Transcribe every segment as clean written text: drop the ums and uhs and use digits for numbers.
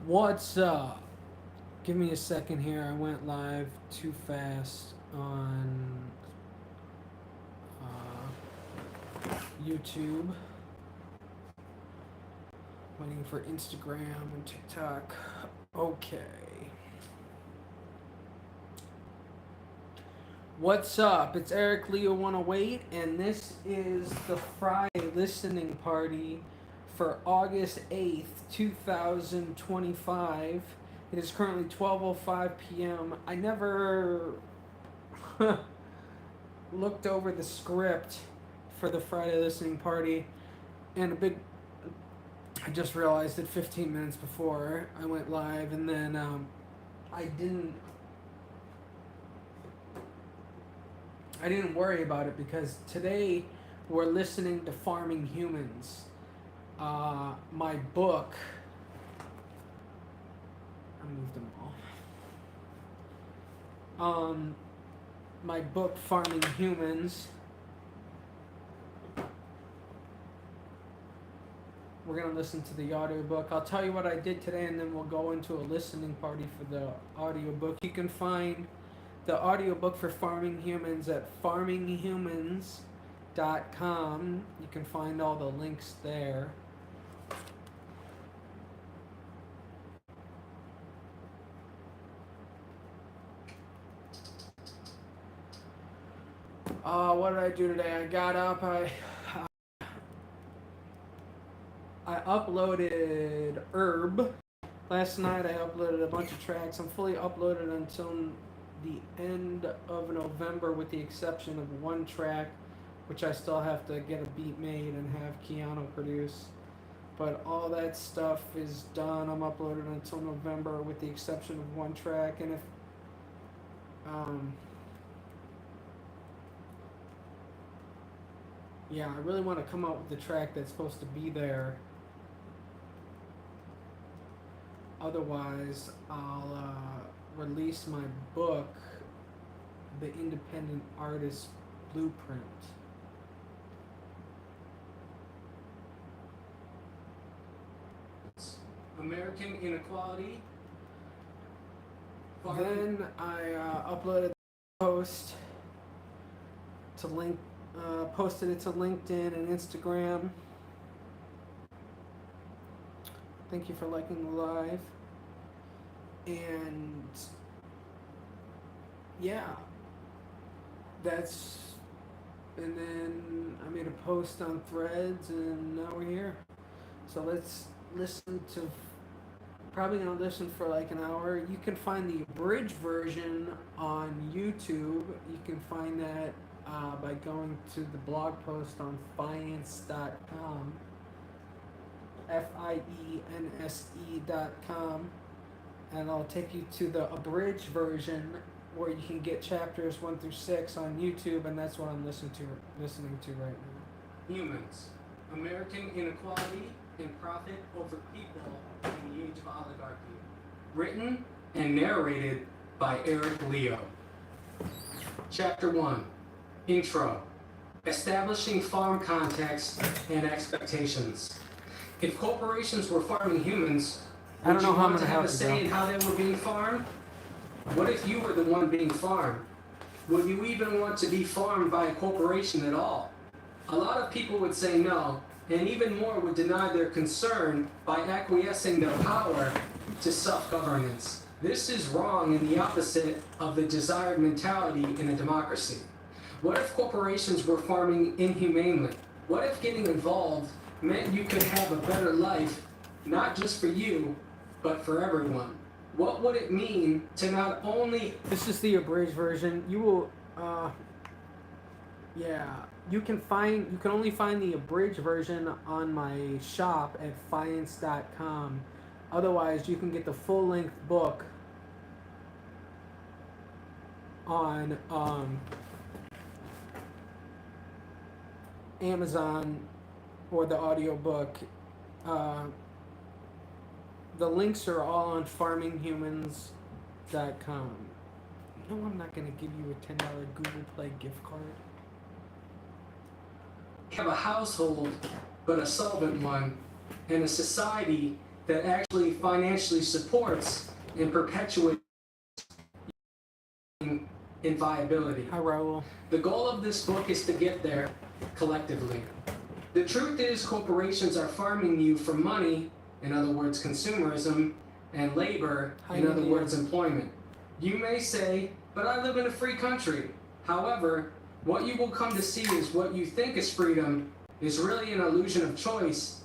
What's up? Give me a second here. I went live too fast on YouTube. Waiting for Instagram and TikTok. Okay. What's up? It's Eric Leo 108, and this is the Friday listening party for August 8th, 2025. It is currently 12:05 p.m. I never looked over the script for the Friday listening party, and I just realized it 15 minutes before I went live, and then I didn't worry about it because today we're listening to Farming Humans. My book. I moved them all. My book, Farming Humans. We're going to listen to the audiobook. I'll tell you what I did today, and then we'll go into a listening party for the audiobook. You can find the audiobook for Farming Humans at farminghumans.com. You can find all the links there. What did I do today? I got up, I uploaded Herb. Last night I uploaded a bunch of tracks. I'm fully uploaded until the end of November with the exception of one track, which I still have to get a beat made and have Keanu produce. But all that stuff is done. I'm uploaded until November with the exception of one track. And if yeah, I really want to come out with the track that's supposed to be there. Otherwise, I'll release my book, The Independent Artist Blueprint. American Inequality. Then I uploaded the post to link. Posted it to LinkedIn and Instagram. Thank you for liking the live. And yeah, and then I made a post on Threads, and now we're here. So let's listen to, probably gonna listen for like an hour. You can find the abridged version on YouTube. You can find that by going to the blog post on finance.com, FIENSE.com, and I'll take you to the abridged version where you can get chapters 1 through 6 on YouTube, and that's what I'm listening to right now. Humans, American Inequality and Profit Over People in the Age of Oligarchy. Written and narrated by Eric Leo. Chapter 1. Intro. Establishing farm context and expectations. If corporations were farming humans, would you want to have a say in how they were being farmed? What if you were the one being farmed? Would you even want to be farmed by a corporation at all? A lot of people would say no, and even more would deny their concern by acquiescing their power to self-governance. This is wrong and the opposite of the desired mentality in a democracy. What if corporations were farming inhumanely? What if getting involved meant you could have a better life, not just for you, but for everyone? What would it mean to not only... This is the abridged version. You will, you can only find the abridged version on my shop at finance.com. Otherwise, you can get the full-length book on, Amazon or the audiobook. The links are all on farminghumans.com. No, I'm not going to give you a $10 Google Play gift card. Have a household, but a solvent one, and a society that actually financially supports and perpetuates inviolability. Hi, Raul. The goal of this book is to get there collectively. The truth is, corporations are farming you for money, in other words, consumerism, and labor, in other words, employment. You may say, but I live in a free country. However, what you will come to see is what you think is freedom is really an illusion of choice,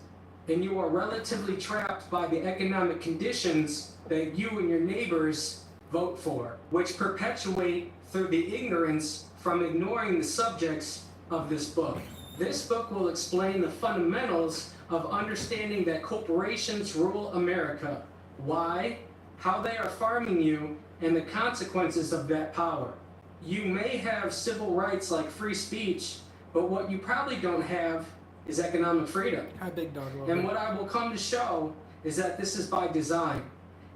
and you are relatively trapped by the economic conditions that you and your neighbors vote for, which perpetuate through the ignorance from ignoring the subjects of this book. This book will explain the fundamentals of understanding that corporations rule America, why, how they are farming you, and the consequences of that power. You may have civil rights like free speech, but what you probably don't have is economic freedom. Hi, Big Dog. And what I will come to show is that this is by design,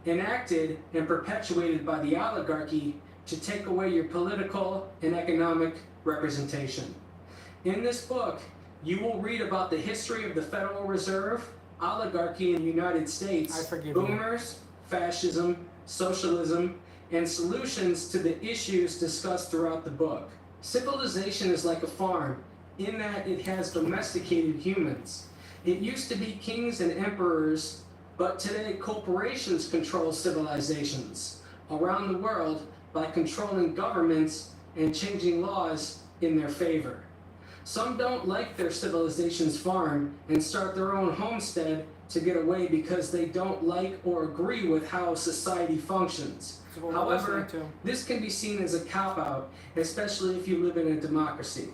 enacted and perpetuated by the oligarchy to take away your political and economic representation. In this book, you will read about the history of the Federal Reserve, oligarchy in the United States, boomers, fascism, socialism, and solutions to the issues discussed throughout the book. Civilization is like a farm in that it has domesticated humans. It used to be kings and emperors, but today corporations control civilizations around the world by controlling governments and changing laws in their favor. Some don't like their civilization's farm and start their own homestead to get away because they don't like or agree with how society functions. However, this can be seen as a cop-out, especially if you live in a democracy.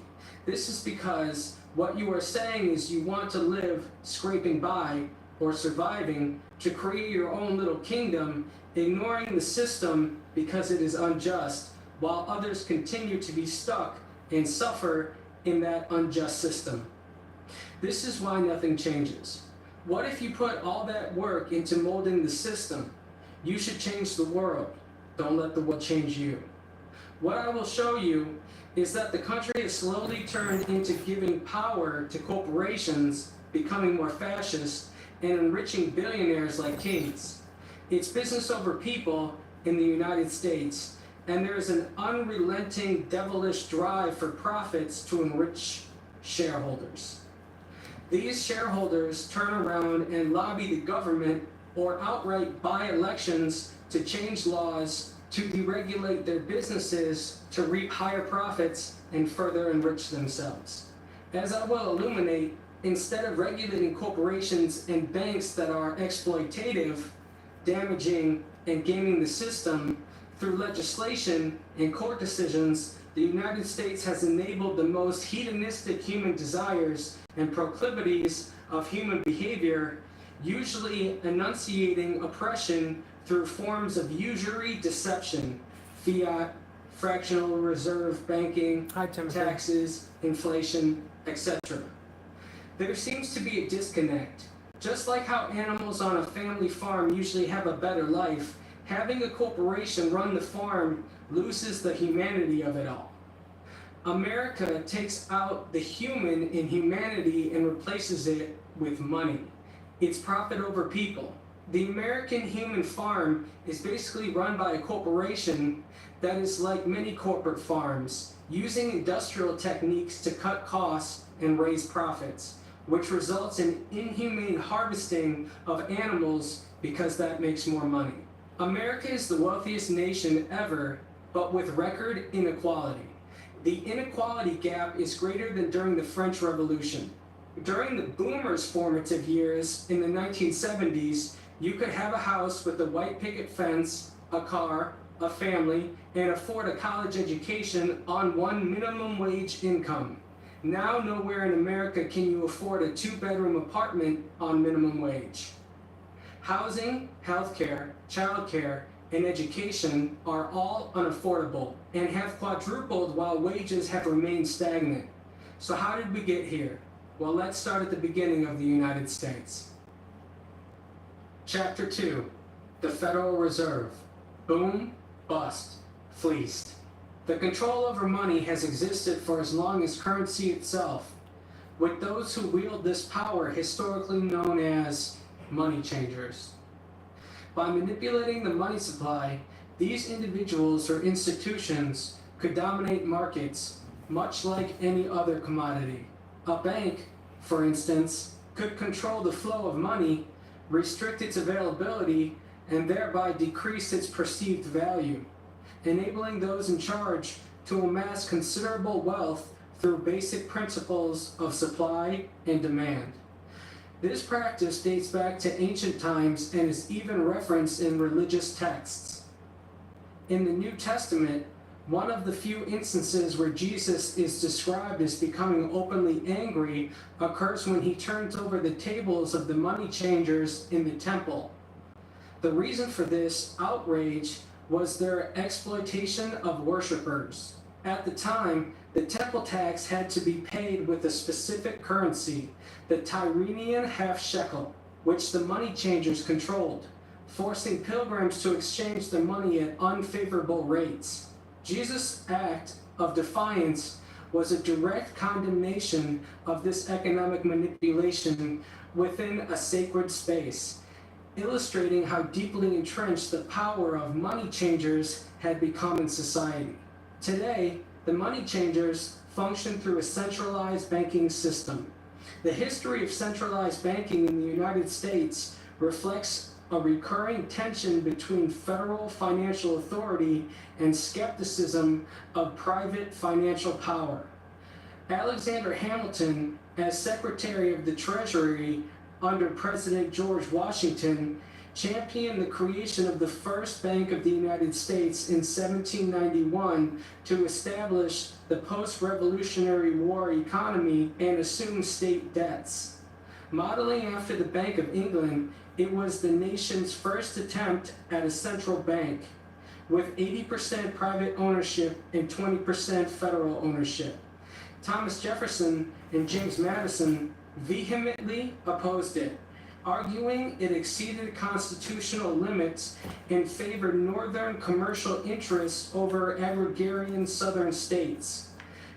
This is because what you are saying is you want to live scraping by or surviving to create your own little kingdom, ignoring the system because it is unjust, while others continue to be stuck and suffer in that unjust system. This is why nothing changes. What if you put all that work into molding the system? You should change the world. Don't let the world change you. What I will show you is that the country has slowly turned into giving power to corporations, becoming more fascist, and enriching billionaires like kings. It's business over people in the United States, and there is an unrelenting devilish drive for profits to enrich shareholders. These shareholders turn around and lobby the government or outright buy elections to change laws to deregulate their businesses to reap higher profits and further enrich themselves. As I will illuminate, instead of regulating corporations and banks that are exploitative, damaging, and gaming the system, through legislation and court decisions, the United States has enabled the most hedonistic human desires and proclivities of human behavior, usually enunciating oppression through forms of usury, deception, fiat, fractional reserve banking, taxes, inflation, etc. There seems to be a disconnect. Just like how animals on a family farm usually have a better life, having a corporation run the farm loses the humanity of it all. America takes out the human in humanity and replaces it with money. It's profit over people. The American human farm is basically run by a corporation that is like many corporate farms, using industrial techniques to cut costs and raise profits, which results in inhumane harvesting of animals because that makes more money. America is the wealthiest nation ever, but with record inequality. The inequality gap is greater than during the French Revolution. During the boomers' formative years in the 1970s, you could have a house with a white picket fence, a car, a family, and afford a college education on one minimum wage income. Now nowhere in America can you afford a 2-bedroom apartment on minimum wage. Housing, healthcare, childcare, and education are all unaffordable and have quadrupled while wages have remained stagnant. So how did we get here? Well, let's start at the beginning of the United States. Chapter 2, the Federal Reserve. Boom, bust, fleeced. The control over money has existed for as long as currency itself, with those who wield this power historically known as money changers. By manipulating the money supply, these individuals or institutions could dominate markets much like any other commodity. A bank, for instance, could control the flow of money, restrict its availability, and thereby decrease its perceived value, enabling those in charge to amass considerable wealth through basic principles of supply and demand. This practice dates back to ancient times and is even referenced in religious texts. In the New Testament, one of the few instances where Jesus is described as becoming openly angry occurs when he turns over the tables of the money changers in the temple. The reason for this outrage was their exploitation of worshipers. At the time, the temple tax had to be paid with a specific currency, the Tyrrhenian half shekel, which the money changers controlled, forcing pilgrims to exchange their money at unfavorable rates. Jesus' act of defiance was a direct condemnation of this economic manipulation within a sacred space, illustrating how deeply entrenched the power of money changers had become in society. Today, the money changers function through a centralized banking system. The history of centralized banking in the United States reflects a recurring tension between federal financial authority and skepticism of private financial power. Alexander Hamilton, as Secretary of the Treasury under President George Washington, championed the creation of the first Bank of the United States in 1791 to establish the post-Revolutionary War economy and assume state debts. Modeling after the Bank of England, it was the nation's first attempt at a central bank, with 80% private ownership and 20% federal ownership. Thomas Jefferson and James Madison vehemently opposed it, arguing it exceeded constitutional limits and favored northern commercial interests over agrarian southern states.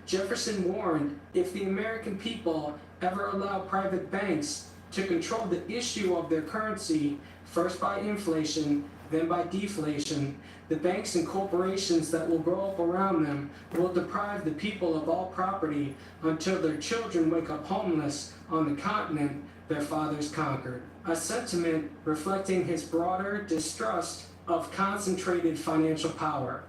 Jefferson warned, if the American people ever allow private banks to control the issue of their currency, first by inflation, then by deflation, the banks and corporations that will grow up around them will deprive the people of all property until their children wake up homeless on the continent their fathers conquered. A sentiment reflecting his broader distrust of concentrated financial power.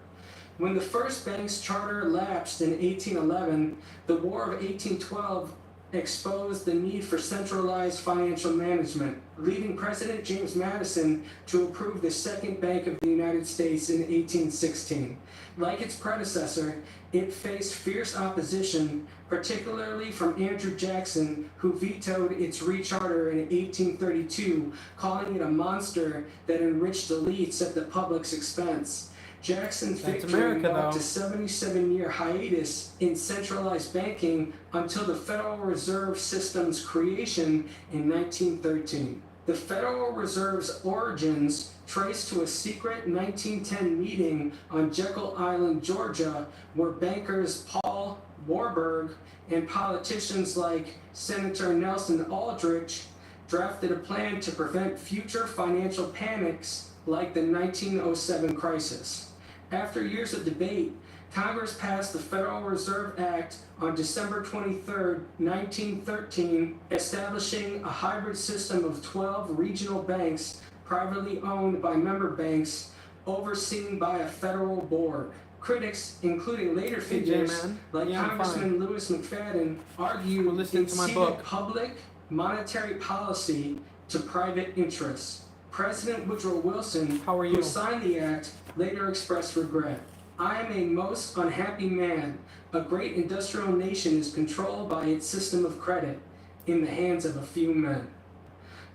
When the first bank's charter lapsed in 1811, the War of 1812 exposed the need for centralized financial management, leading President James Madison to approve the Second Bank of the United States in 1816. Like its predecessor, it faced fierce opposition, particularly from Andrew Jackson, who vetoed its recharter in 1832, calling it a monster that enriched elites at the public's expense. Jackson's victory marked a 77-year hiatus in centralized banking until the Federal Reserve System's creation in 1913. The Federal Reserve's origins trace to a secret 1910 meeting on Jekyll Island, Georgia, where bankers Paul Warburg and politicians like Senator Nelson Aldrich drafted a plan to prevent future financial panics like the 1907 crisis. After years of debate, Congress passed the Federal Reserve Act on December 23, 1913, establishing a hybrid system of 12 regional banks privately owned by member banks, overseen by a federal board. Critics, including later figures like Congressman Louis McFadden, argued it ceded public monetary policy to private interests. President Woodrow Wilson, who signed the act, later expressed regret. I am a most unhappy man. A great industrial nation is controlled by its system of credit in the hands of a few men.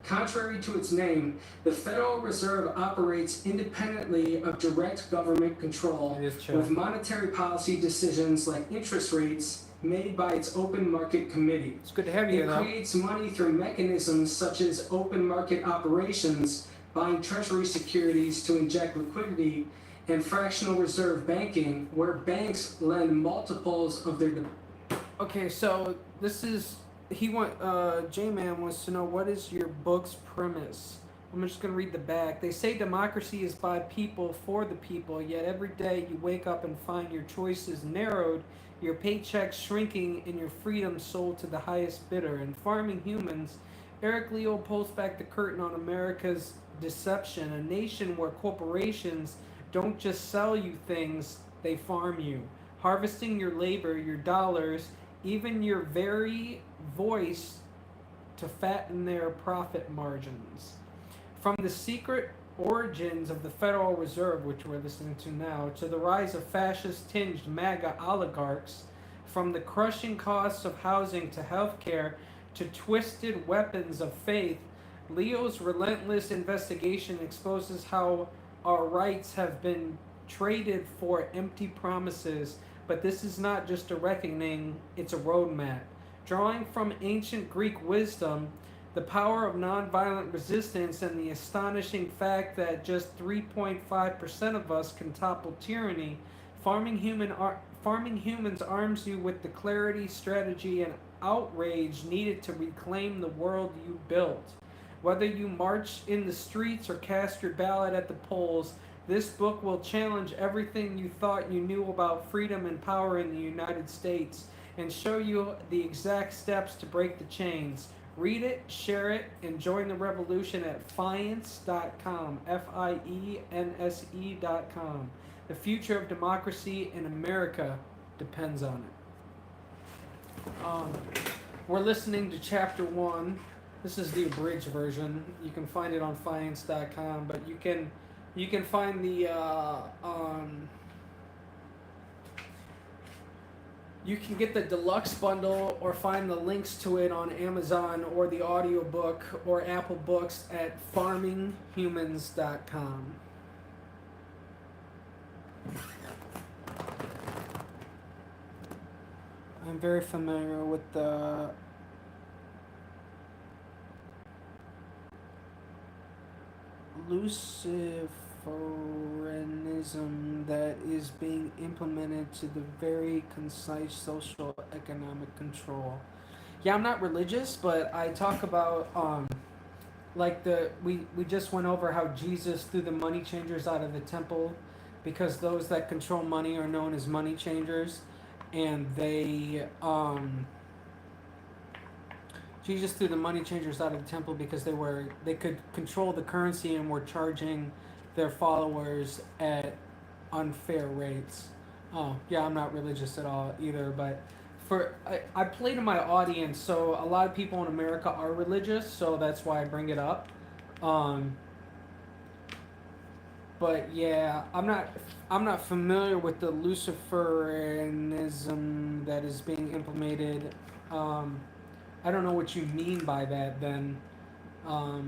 Contrary to its name, the Federal Reserve operates independently of direct government control, with monetary policy decisions like interest rates made by its open market committee. It's good to have you. It creates money through mechanisms such as open market operations, buying treasury securities to inject liquidity, and fractional reserve banking, where banks lend multiples of their... Okay, so this J-Man wants to know, what is your book's premise? I'm just going to read the back. They say democracy is by people for the people, yet every day you wake up and find your choices narrowed, your paychecks shrinking, and your freedom sold to the highest bidder. In Farming Humans, Eric Leo pulls back the curtain on America's deception, a nation where corporations don't just sell you things, they farm you, harvesting your labor, your dollars, even your very voice to fatten their profit margins. From the secret origins of the Federal Reserve, which we're listening to now, to the rise of fascist tinged MAGA oligarchs, from the crushing costs of housing to healthcare to twisted weapons of faith, Leo's relentless investigation exposes how our rights have been traded for empty promises. But this is not just a reckoning, it's a roadmap. Drawing from ancient Greek wisdom, the power of nonviolent resistance, and the astonishing fact that just 3.5% of us can topple tyranny, Farming Humans arms you with the clarity, strategy, and outrage needed to reclaim the world you built. Whether you march in the streets or cast your ballot at the polls, this book will challenge everything you thought you knew about freedom and power in the United States and show you the exact steps to break the chains. Read it, share it, and join the revolution at Fience.com, Fiense.com. The future of democracy in America depends on it. We're listening to Chapter 1. This is the abridged version. You can find it on Fience.com, but you can find the you can get the deluxe bundle or find the links to it on Amazon or the audiobook or Apple Books at farminghumans.com. I'm very familiar with the Luciferianism that is being implemented to the very concise social economic control. Yeah, I'm not religious, but I talk about we just went over how Jesus threw the money changers out of the temple because those that control money are known as money changers, and Jesus threw the money changers out of the temple because they could control the currency and were charging their followers at unfair rates. Oh, yeah, I'm not religious at all either, but I play to my audience, so a lot of people in America are religious, so that's why I bring it up. But yeah, I'm not familiar with the Luciferianism that is being implemented. I don't know what you mean by that. Then, I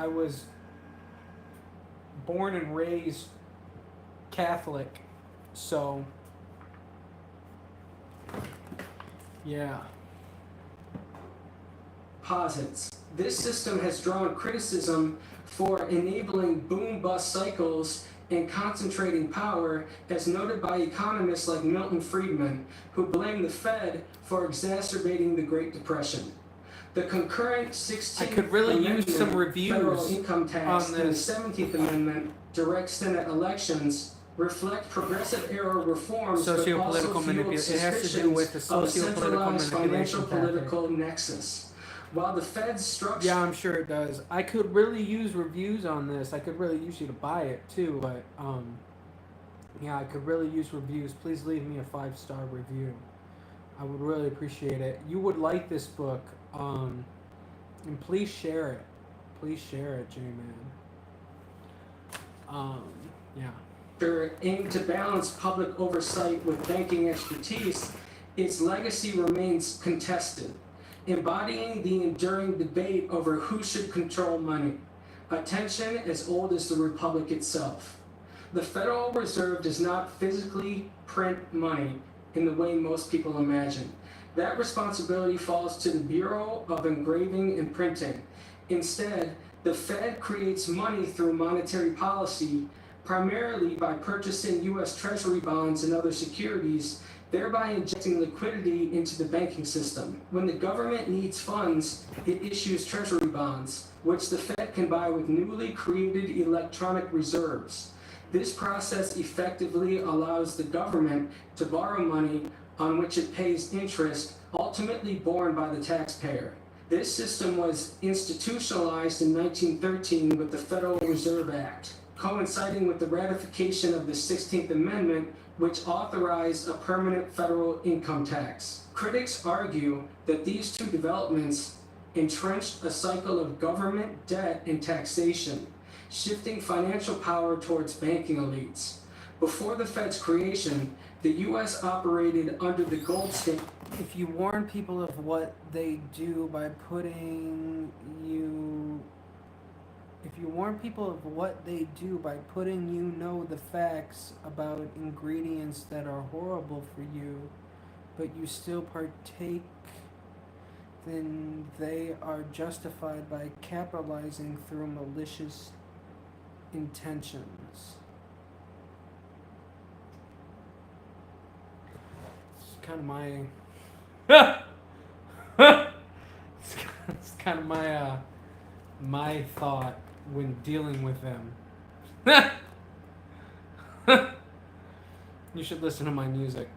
was born and raised Catholic, so yeah. Posits. This system has drawn criticism for enabling boom-bust cycles and concentrating power, as noted by economists like Milton Friedman, who blame the Fed for exacerbating the Great Depression. The concurrent 16th I could really Amendment use some reviews federal income tax on and the this. 17th Amendment direct Senate elections reflect progressive era reforms, but also Sociopolitical fueled manipulation. It has to do with the suspicions of a sociopolitical centralized manipulation financial political nexus. While the Fed's structure... Yeah, I'm sure it does. I could really use reviews on this. I could really use you to buy it too, but yeah, I could really use reviews. Please leave me a 5-star review. I would really appreciate it. You would like this book, and please share it. Please share it, J-Man. Yeah. Aimed to balance public oversight with banking expertise, its legacy remains contested, embodying the enduring debate over who should control money, a tension as old as the Republic itself. The Federal Reserve does not physically print money in the way most people imagine. That responsibility falls to the Bureau of Engraving and Printing. Instead, the Fed creates money through monetary policy, primarily by purchasing U.S. Treasury bonds and other securities thereby injecting liquidity into the banking system. When the government needs funds, it issues treasury bonds, which the Fed can buy with newly created electronic reserves. This process effectively allows the government to borrow money on which it pays interest, ultimately borne by the taxpayer. This system was institutionalized in 1913 with the Federal Reserve Act, coinciding with the ratification of the 16th Amendment, which authorized a permanent federal income tax. Critics argue that these two developments entrenched a cycle of government debt and taxation, shifting financial power towards banking elites. Before the Fed's creation, the U.S. operated under the gold standard. If you warn people of what they do by putting you know the facts about ingredients that are horrible for you, but you still partake, then they are justified by capitalizing through malicious intentions. It's kind of my it's kind of my thought when dealing with them. You should listen to my music.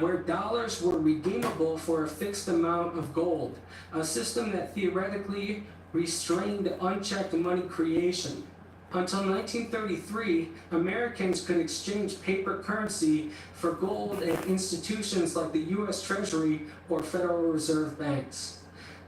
Where dollars were redeemable for a fixed amount of gold, a system that theoretically restrained unchecked money creation. Until 1933, Americans could exchange paper currency for gold at institutions like the U.S. Treasury or Federal Reserve banks.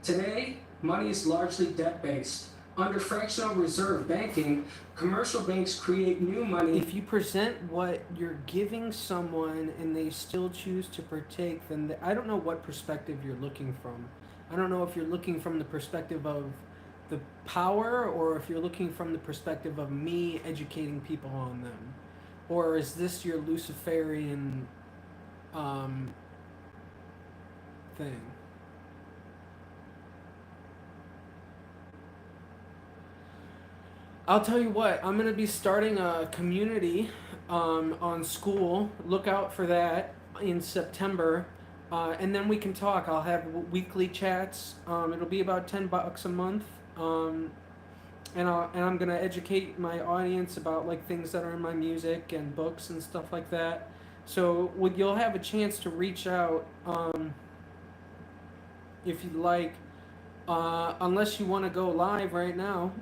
Today, money is largely debt-based. Under fractional reserve banking, commercial banks create new money. If you present what you're giving someone and they still choose to partake, then I don't know what perspective you're looking from. I don't know if you're looking from the perspective of the power or if you're looking from the perspective of me educating people on them. Or is this your Luciferian thing? I'll tell you what, I'm going to be starting a community on school. Look out for that in September. And then we can talk. I'll have weekly chats. It'll be about $10 a month. And I'm going to educate my audience about like things that are in my music and books and stuff like that. So you'll have a chance to reach out if you'd like. Unless you want to go live right now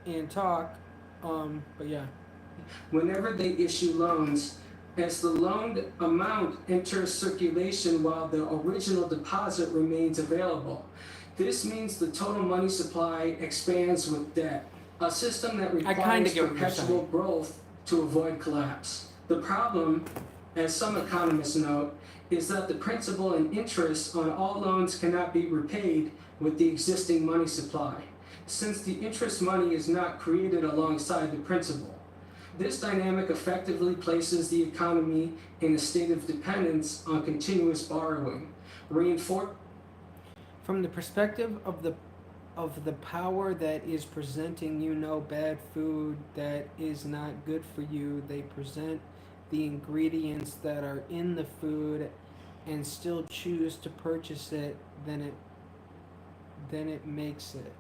and talk, but yeah. Whenever they issue loans, as the loaned amount enters circulation while the original deposit remains available. This means the total money supply expands with debt, a system that requires perpetual growth to avoid collapse. The problem, as some economists note, is that the principal and interest on all loans cannot be repaid with the existing money supply, since the interest money is not created alongside the principal. This dynamic effectively places the economy in a state of dependence on continuous borrowing, from the perspective of the power that is presenting bad food that is not good for you. They present the ingredients that are in the food and still choose to purchase it, then it makes it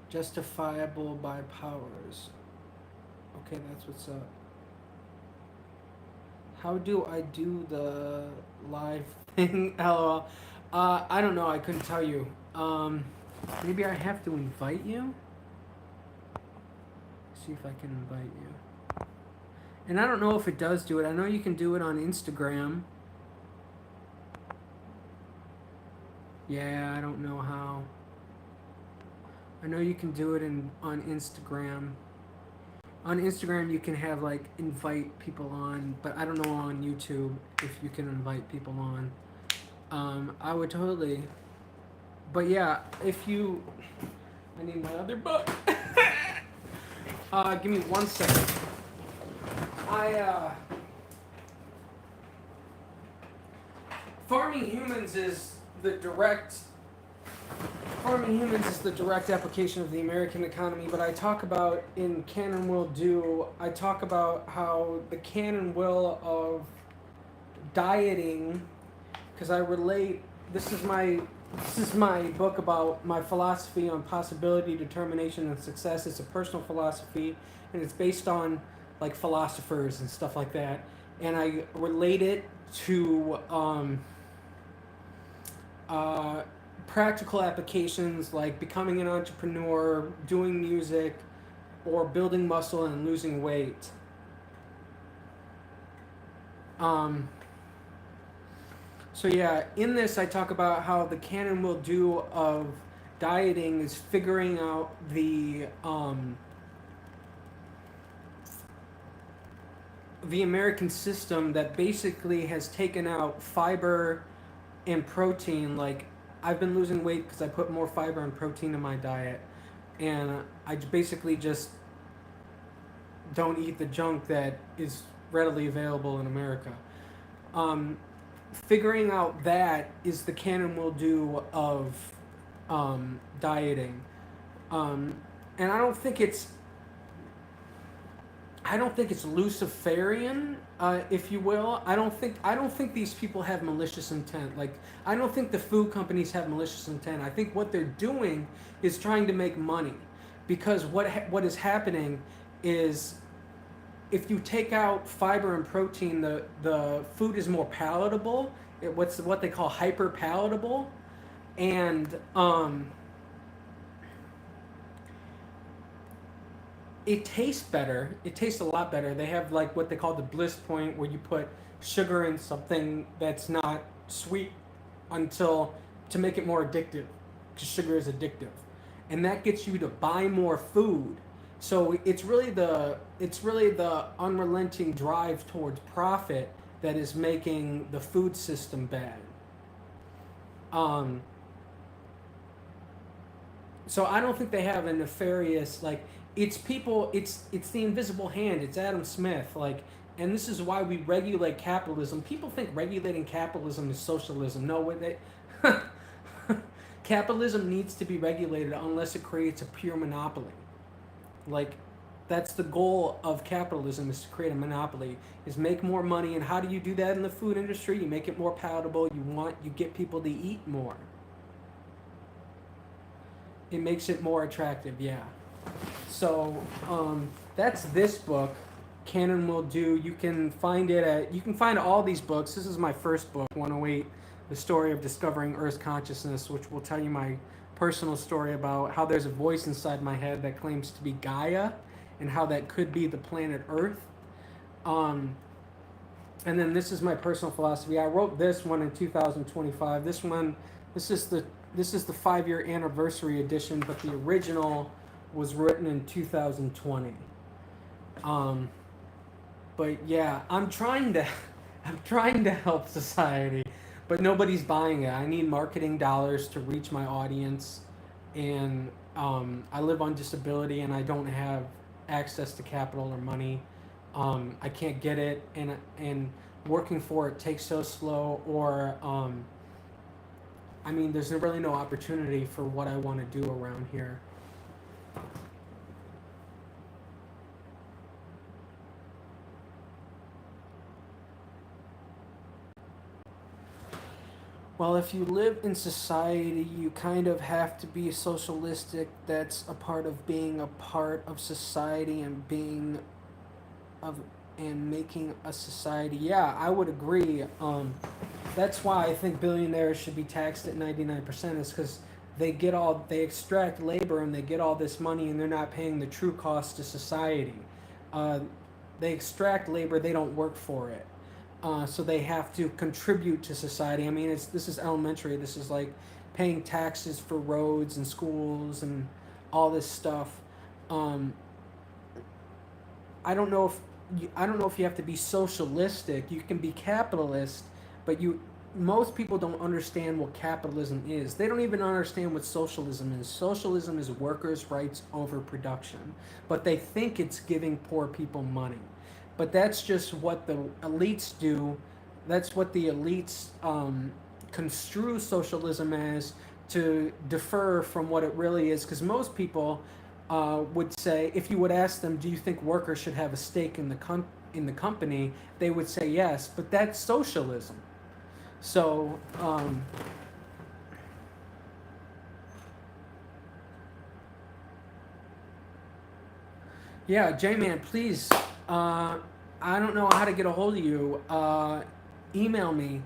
justifiable by powers. Okay, that's what's up. How do I do the live thing? LOL. I don't know. I couldn't tell you. Maybe I have to invite you? See if I can invite you. And I don't know if it does do it. I know you can do it on Instagram. Yeah, I don't know how. I know you can do it on Instagram. On Instagram, you can have like invite people on, but I don't know on YouTube if you can invite people on. I would totally. But yeah, if you, I need my other book. Give me 1 second. Farming Humans is the direct application of the American economy, but I talk about in Can and Will Do, I talk about how the can and will of dieting, because I relate. This is my book about my philosophy on possibility, determination, and success. It's a personal philosophy, and it's based on like philosophers and stuff like that. And I relate it to practical applications like becoming an entrepreneur, doing music, or building muscle and losing weight. So yeah, in this I talk about how the canon will do of dieting is figuring out the American system that basically has taken out fiber and protein. Like, I've been losing weight because I put more fiber and protein in my diet, and I basically just don't eat the junk that is readily available in America. Figuring out that is the canon will do of dieting, and I don't think it's Luciferian, if you will. I don't think these people have malicious intent. Like, I don't think the food companies have malicious intent. I think what they're doing is trying to make money, because what is happening is, if you take out fiber and protein, the food is more palatable. What they call hyper palatable, and it tastes better. It tastes a lot better. They have like what they call the bliss point, where you put sugar in something that's not sweet to make it more addictive, because sugar is addictive, and that gets you to buy more food. So it's really the unrelenting drive towards profit that is making the food system bad. So I don't think they have a nefarious, like, it's people, it's the invisible hand, it's Adam Smith, like, and this is why we regulate capitalism. People think regulating capitalism is socialism. No, they capitalism needs to be regulated unless it creates a pure monopoly. Like, that's the goal of capitalism, is to create a monopoly, is make more money. And how do you do that in the food industry? You make it more palatable. You get people to eat more. It makes it more attractive, yeah. So that's this book, Canon Will Do. You can find all these books. This is my first book, 108, The Story of Discovering Earth's Consciousness, which will tell you my personal story about how there's a voice inside my head that claims to be Gaia, and how that could be the planet Earth. And then this is my personal philosophy. I wrote this one in 2025. This is the 5-year anniversary edition, but the original was written in 2020. But yeah, I'm trying to help society, but nobody's buying it. I need marketing dollars to reach my audience, and I live on disability, and I don't have access to capital or money. I can't get it, and working for it takes so slow, or there's really no opportunity for what I want to do around here. Well, if you live in society, you kind of have to be socialistic. That's a part of being a part of society and making a society. Yeah, I would agree. That's why I think billionaires should be taxed at 99%, is because they extract labor and they get all this money, and they're not paying the true cost to society. They extract labor, they don't work for it. So they have to contribute to society. This is elementary. This is like paying taxes for roads and schools and all this stuff. I don't know if you have to be socialistic. You can be capitalist, but most people don't understand what capitalism is. They don't even understand what socialism is. Socialism is workers' rights over production, but they think it's giving poor people money. But that's just what the elites do. That's what the elites construe socialism as, to defer from what it really is. Because most people would say, if you would ask them, do you think workers should have a stake in in the company, they would say yes, but that's socialism. So, yeah, J-Man, please, I don't know how to get a hold of you. Email me.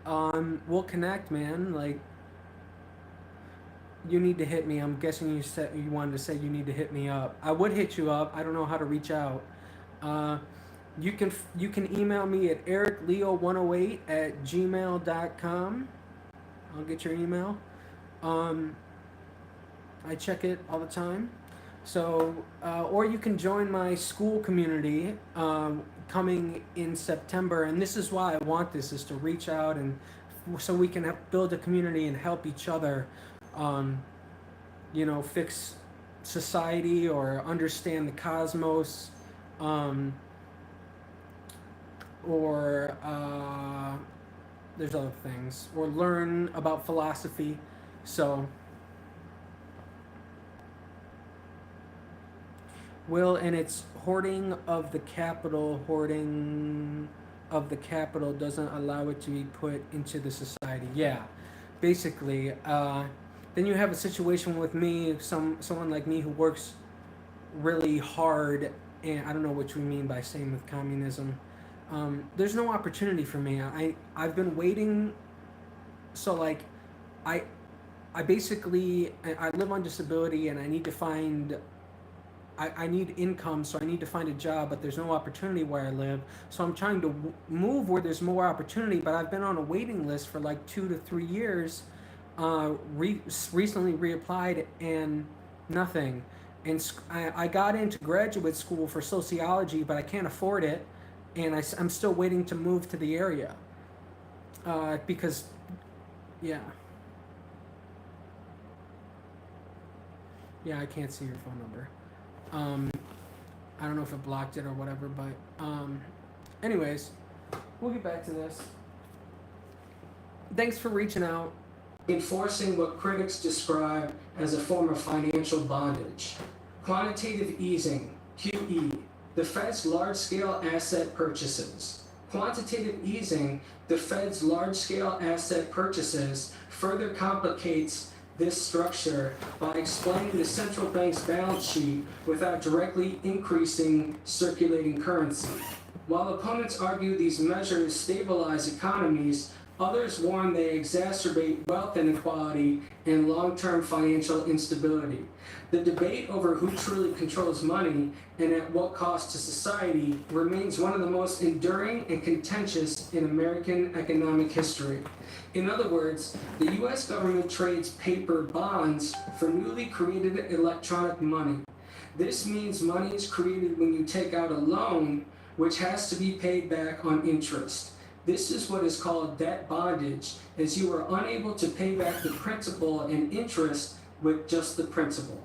We'll connect, man. Like, you need to hit me. I'm guessing you said you wanted to say you need to hit me up. I would hit you up. I don't know how to reach out. Uh, you can email me at ericleo108@gmail.com. I'll get your email. I check it all the time. So, or you can join my school community coming in September. And this is why I want this, is to reach out and so we can build a community and help each other, fix society or understand the cosmos, or there's other things, or learn about philosophy. So, and it's hoarding of the capital doesn't allow it to be put into the society. Yeah, basically. Then you have a situation with me, someone like me who works really hard, and I don't know what you mean by same with communism. There's no opportunity for me. I've been waiting. So like, I basically I live on disability and I need to find. I need income, so I need to find a job, but there's no opportunity where I live. So I'm trying to move where there's more opportunity, but I've been on a waiting list for like 2 to 3 years. Recently reapplied and nothing. And I got into graduate school for sociology, but I can't afford it, and I'm still waiting to move to the area. Because, yeah. Yeah, I can't see your phone number. I don't know if it blocked it or whatever, but anyways, we'll get back to this. Thanks for reaching out. Enforcing what critics describe as a form of financial bondage. Quantitative easing, QE, the Fed's large-scale asset purchases. Quantitative easing, the Fed's large-scale asset purchases, further complicates this structure by explaining the central bank's balance sheet without directly increasing circulating currency. While opponents argue these measures stabilize economies, others warn they exacerbate wealth inequality and long-term financial instability. The debate over who truly controls money and at what cost to society remains one of the most enduring and contentious in American economic history. In other words, the U.S. government trades paper bonds for newly created electronic money. This means money is created when you take out a loan, which has to be paid back on interest. This is what is called debt bondage, as you are unable to pay back the principal and interest with just the principal.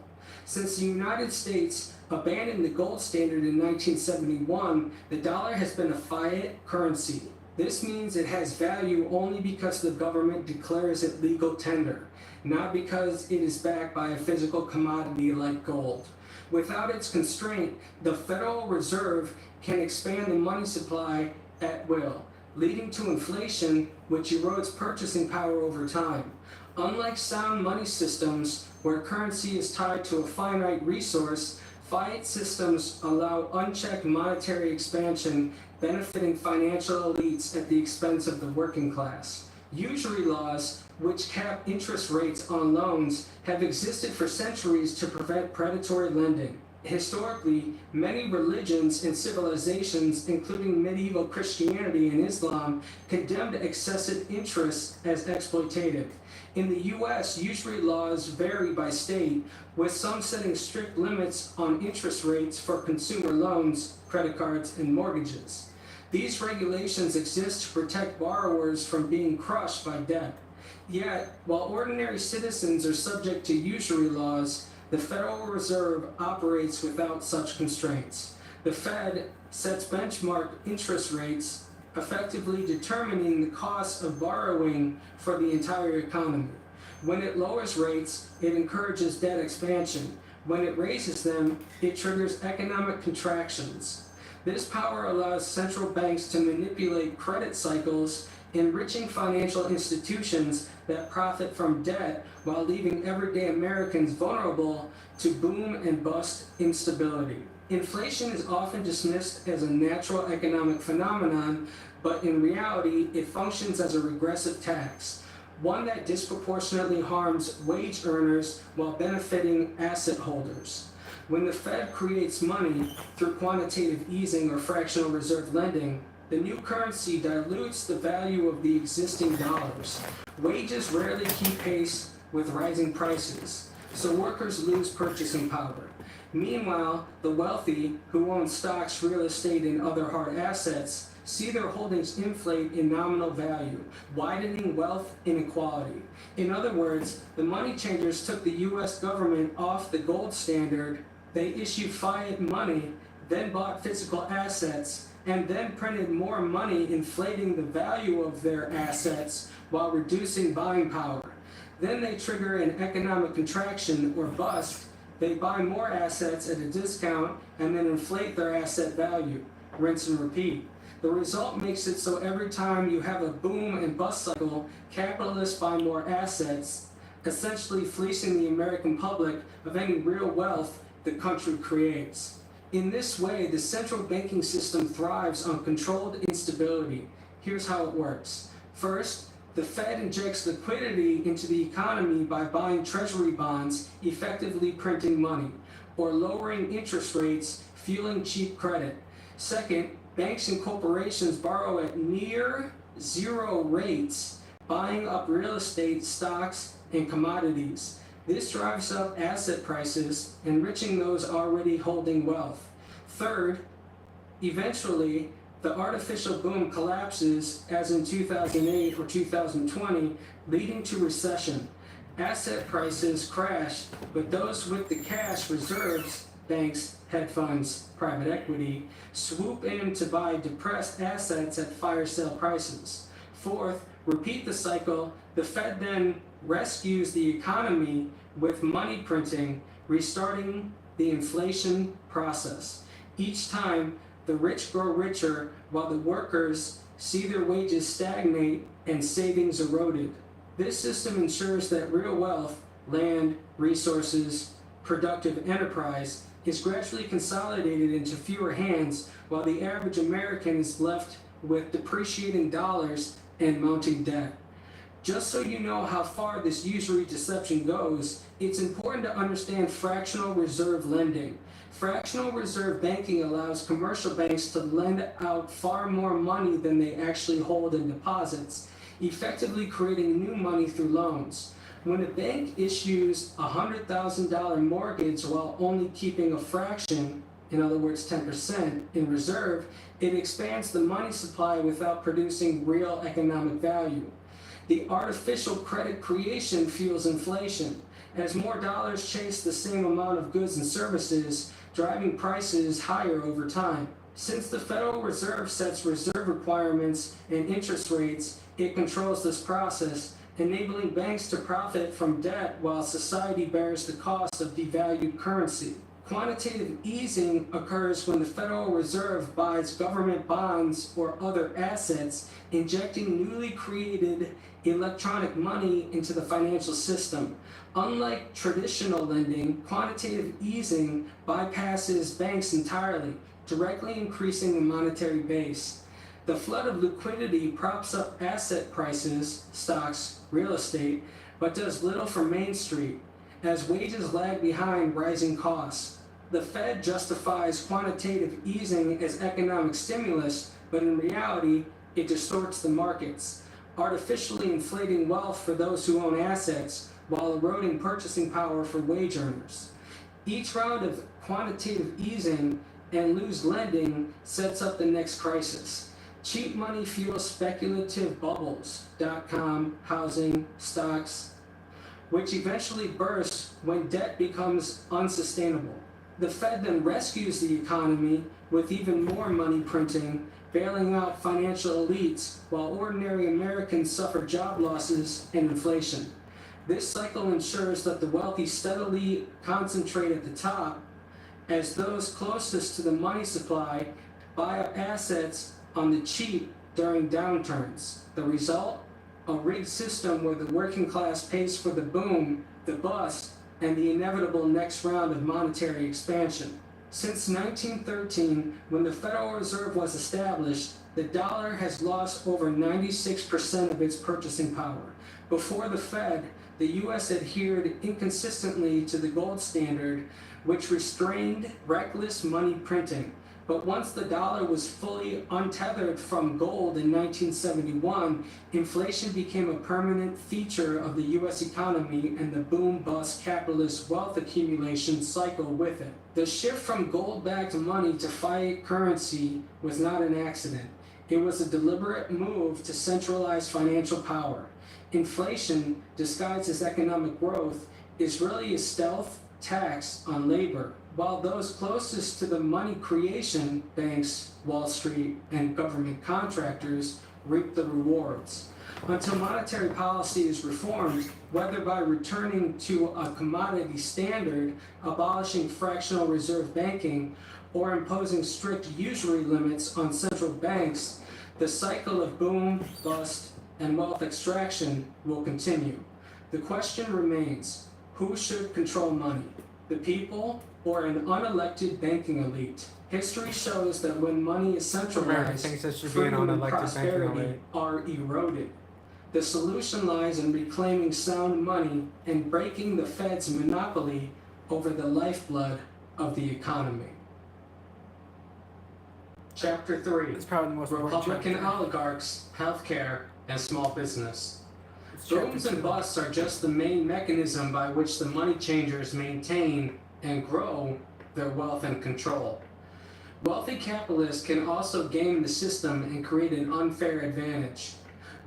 Since the United States abandoned the gold standard in 1971, the dollar has been a fiat currency. This means it has value only because the government declares it legal tender, not because it is backed by a physical commodity like gold. Without its constraint, the Federal Reserve can expand the money supply at will, leading to inflation, which erodes purchasing power over time. Unlike sound money systems, where currency is tied to a finite resource, fiat systems allow unchecked monetary expansion, benefiting financial elites at the expense of the working class. Usury laws, which cap interest rates on loans, have existed for centuries to prevent predatory lending. Historically, many religions and civilizations, including medieval Christianity and Islam, condemned excessive interest as exploitative. In the U.S., usury laws vary by state, with some setting strict limits on interest rates for consumer loans, credit cards, and mortgages. These regulations exist to protect borrowers from being crushed by debt. Yet, while ordinary citizens are subject to usury laws, the Federal Reserve operates without such constraints. The Fed sets benchmark interest rates, effectively determining the cost of borrowing for the entire economy. When it lowers rates, it encourages debt expansion. When it raises them, it triggers economic contractions. This power allows central banks to manipulate credit cycles, enriching financial institutions that profit from debt while leaving everyday Americans vulnerable to boom and bust instability. Inflation is often dismissed as a natural economic phenomenon, but in reality, it functions as a regressive tax, one that disproportionately harms wage earners while benefiting asset holders. When the Fed creates money through quantitative easing or fractional reserve lending, the new currency dilutes the value of the existing dollars. Wages rarely keep pace with rising prices, so workers lose purchasing power. Meanwhile, the wealthy, who own stocks, real estate, and other hard assets, see their holdings inflate in nominal value, widening wealth inequality. In other words, the money changers took the US government off the gold standard. They issued fiat money, then bought physical assets, and then printed more money, inflating the value of their assets while reducing buying power. Then they trigger an economic contraction or bust. They buy more assets at a discount and then inflate their asset value. Rinse and repeat. The result makes it so every time you have a boom and bust cycle, capitalists buy more assets, essentially fleecing the American public of any real wealth the country creates. In this way, the central banking system thrives on controlled instability. Here's how it works. First, the Fed injects liquidity into the economy by buying treasury bonds, effectively printing money, or lowering interest rates, fueling cheap credit. Second, banks and corporations borrow at near zero rates, buying up real estate, stocks, and commodities. This drives up asset prices, enriching those already holding wealth. Third, eventually, the artificial boom collapses, as in 2008 or 2020, leading to recession. Asset prices crash, but those with the cash reserves, banks, hedge funds, private equity, swoop in to buy depressed assets at fire sale prices. Fourth, repeat the cycle. The Fed then rescues the economy with money printing, restarting the inflation process. Each time, the rich grow richer while the workers see their wages stagnate and savings eroded. This system ensures that real wealth, land, resources, productive enterprise, is gradually consolidated into fewer hands while the average American is left with depreciating dollars and mounting debt. Just so you know how far this usury deception goes, it's important to understand fractional reserve lending. Fractional reserve banking allows commercial banks to lend out far more money than they actually hold in deposits, effectively creating new money through loans. When a bank issues a $100,000 mortgage while only keeping a fraction, in other words 10%, in reserve, it expands the money supply without producing real economic value. The artificial credit creation fuels inflation, as more dollars chase the same amount of goods and services, driving prices higher over time. Since the Federal Reserve sets reserve requirements and interest rates, it controls this process, enabling banks to profit from debt while society bears the cost of devalued currency. Quantitative easing occurs when the Federal Reserve buys government bonds or other assets, injecting newly created electronic money into the financial system. Unlike traditional lending, quantitative easing bypasses banks entirely, directly increasing the monetary base. The flood of liquidity props up asset prices, stocks, real estate, but does little for Main Street, as wages lag behind rising costs. The Fed justifies quantitative easing as economic stimulus, but in reality, it distorts the markets, artificially inflating wealth for those who own assets while eroding purchasing power for wage earners. Each round of quantitative easing and loose lending sets up the next crisis. Cheap money fuels speculative bubbles, .com, housing, stocks, which eventually burst when debt becomes unsustainable. The Fed then rescues the economy with even more money printing, bailing out financial elites while ordinary Americans suffer job losses and inflation. This cycle ensures that the wealthy steadily concentrate at the top, as those closest to the money supply buy up assets on the cheap during downturns. The result? A rigged system where the working class pays for the boom, the bust, and the inevitable next round of monetary expansion. Since 1913, when the Federal Reserve was established, the dollar has lost over 96% of its purchasing power. Before the Fed, the U.S. adhered inconsistently to the gold standard, which restrained reckless money printing. But once the dollar was fully untethered from gold in 1971, inflation became a permanent feature of the U.S. economy and the boom-bust capitalist wealth accumulation cycle with it. The shift from gold-backed money to fiat currency was not an accident. It was a deliberate move to centralize financial power. Inflation, disguised as economic growth, is really a stealth tax on labor, while those closest to the money creation, banks, Wall Street, and government contractors, reap the rewards. Until monetary policy is reformed, whether by returning to a commodity standard, abolishing fractional reserve banking, or imposing strict usury limits on central banks, the cycle of boom, bust, and wealth extraction will continue. The question remains, who should control money? The people or an unelected banking elite? History shows that when money is centralized, freedom and prosperity are eroded. The solution lies in reclaiming sound money and breaking the Fed's monopoly over the lifeblood of the economy. Chapter 3. Republican oligarchs, healthcare, and small business. Booms and busts are just the main mechanism by which the money changers maintain and grow their wealth and control. Wealthy capitalists can also game the system and create an unfair advantage.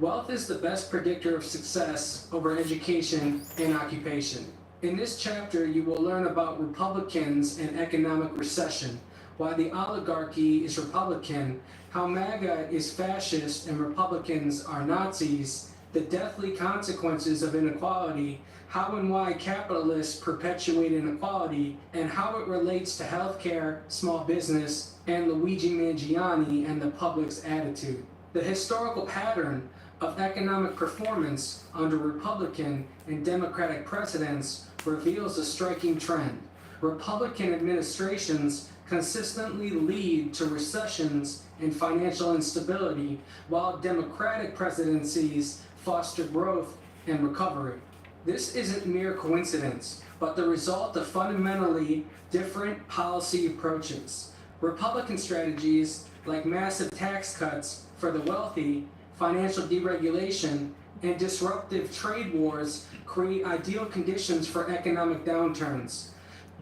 Wealth is the best predictor of success over education and occupation. In this chapter, you will learn about Republicans and economic recession, why the oligarchy is Republican, how MAGA is fascist and Republicans are Nazis, the deathly consequences of inequality, how and why capitalists perpetuate inequality, and how it relates to healthcare, small business, and Luigi Mangiani and the public's attitude. The historical pattern of economic performance under Republican and Democratic presidents reveals a striking trend. Republican administrations consistently lead to recessions and financial instability, while Democratic presidencies foster growth and recovery. This isn't mere coincidence, but the result of fundamentally different policy approaches. Republican strategies like massive tax cuts for the wealthy, financial deregulation, and disruptive trade wars create ideal conditions for economic downturns.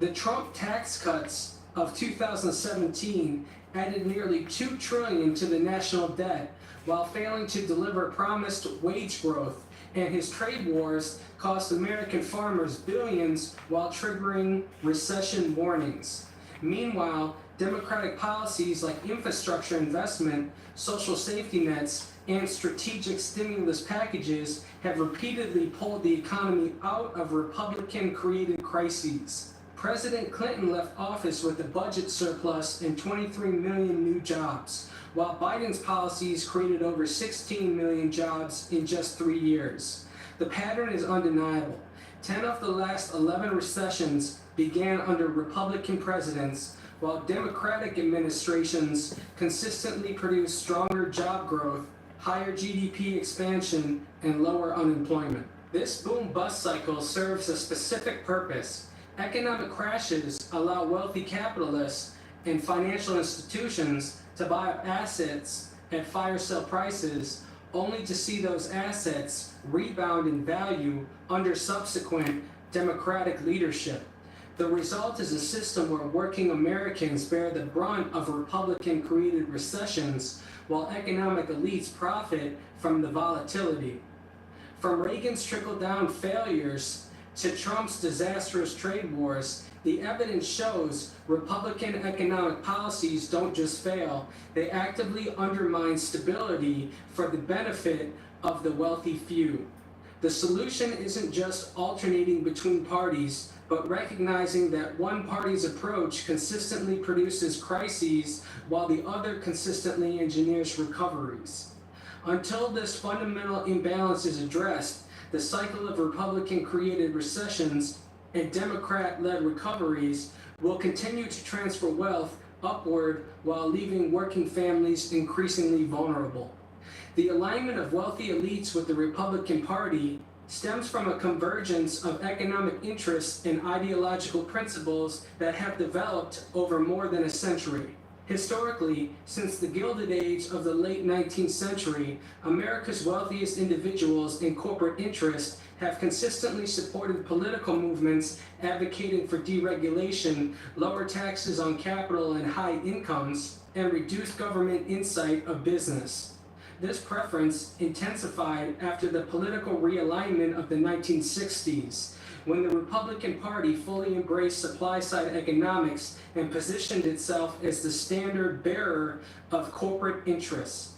The Trump tax cuts of 2017 added nearly $2 trillion to the national debt while failing to deliver promised wage growth, and his trade wars cost American farmers billions while triggering recession warnings. Meanwhile, Democratic policies like infrastructure investment, social safety nets, and strategic stimulus packages have repeatedly pulled the economy out of Republican-created crises. President Clinton left office with a budget surplus and 23 million new jobs, while Biden's policies created over 16 million jobs in just 3 years. The pattern is undeniable. 10 of the last 11 recessions began under Republican presidents, while Democratic administrations consistently produced stronger job growth, higher GDP expansion, and lower unemployment. This boom-bust cycle serves a specific purpose. Economic crashes allow wealthy capitalists and financial institutions to buy up assets at fire sale prices, only to see those assets rebound in value under subsequent Democratic leadership. The result is a system where working Americans bear the brunt of Republican-created recessions, while economic elites profit from the volatility. From Reagan's trickle-down failures to Trump's disastrous trade wars, the evidence shows Republican economic policies don't just fail, they actively undermine stability for the benefit of the wealthy few. The solution isn't just alternating between parties, but recognizing that one party's approach consistently produces crises while the other consistently engineers recoveries. Until this fundamental imbalance is addressed, the cycle of Republican-created recessions and Democrat-led recoveries will continue to transfer wealth upward while leaving working families increasingly vulnerable. The alignment of wealthy elites with the Republican Party stems from a convergence of economic interests and ideological principles that have developed over more than a century. Historically, since the Gilded Age of the late 19th century, America's wealthiest individuals and corporate interests have consistently supported political movements advocating for deregulation, lower taxes on capital and high incomes, and reduced government insight of business. This preference intensified after the political realignment of the 1960s, when the Republican Party fully embraced supply-side economics and positioned itself as the standard bearer of corporate interests.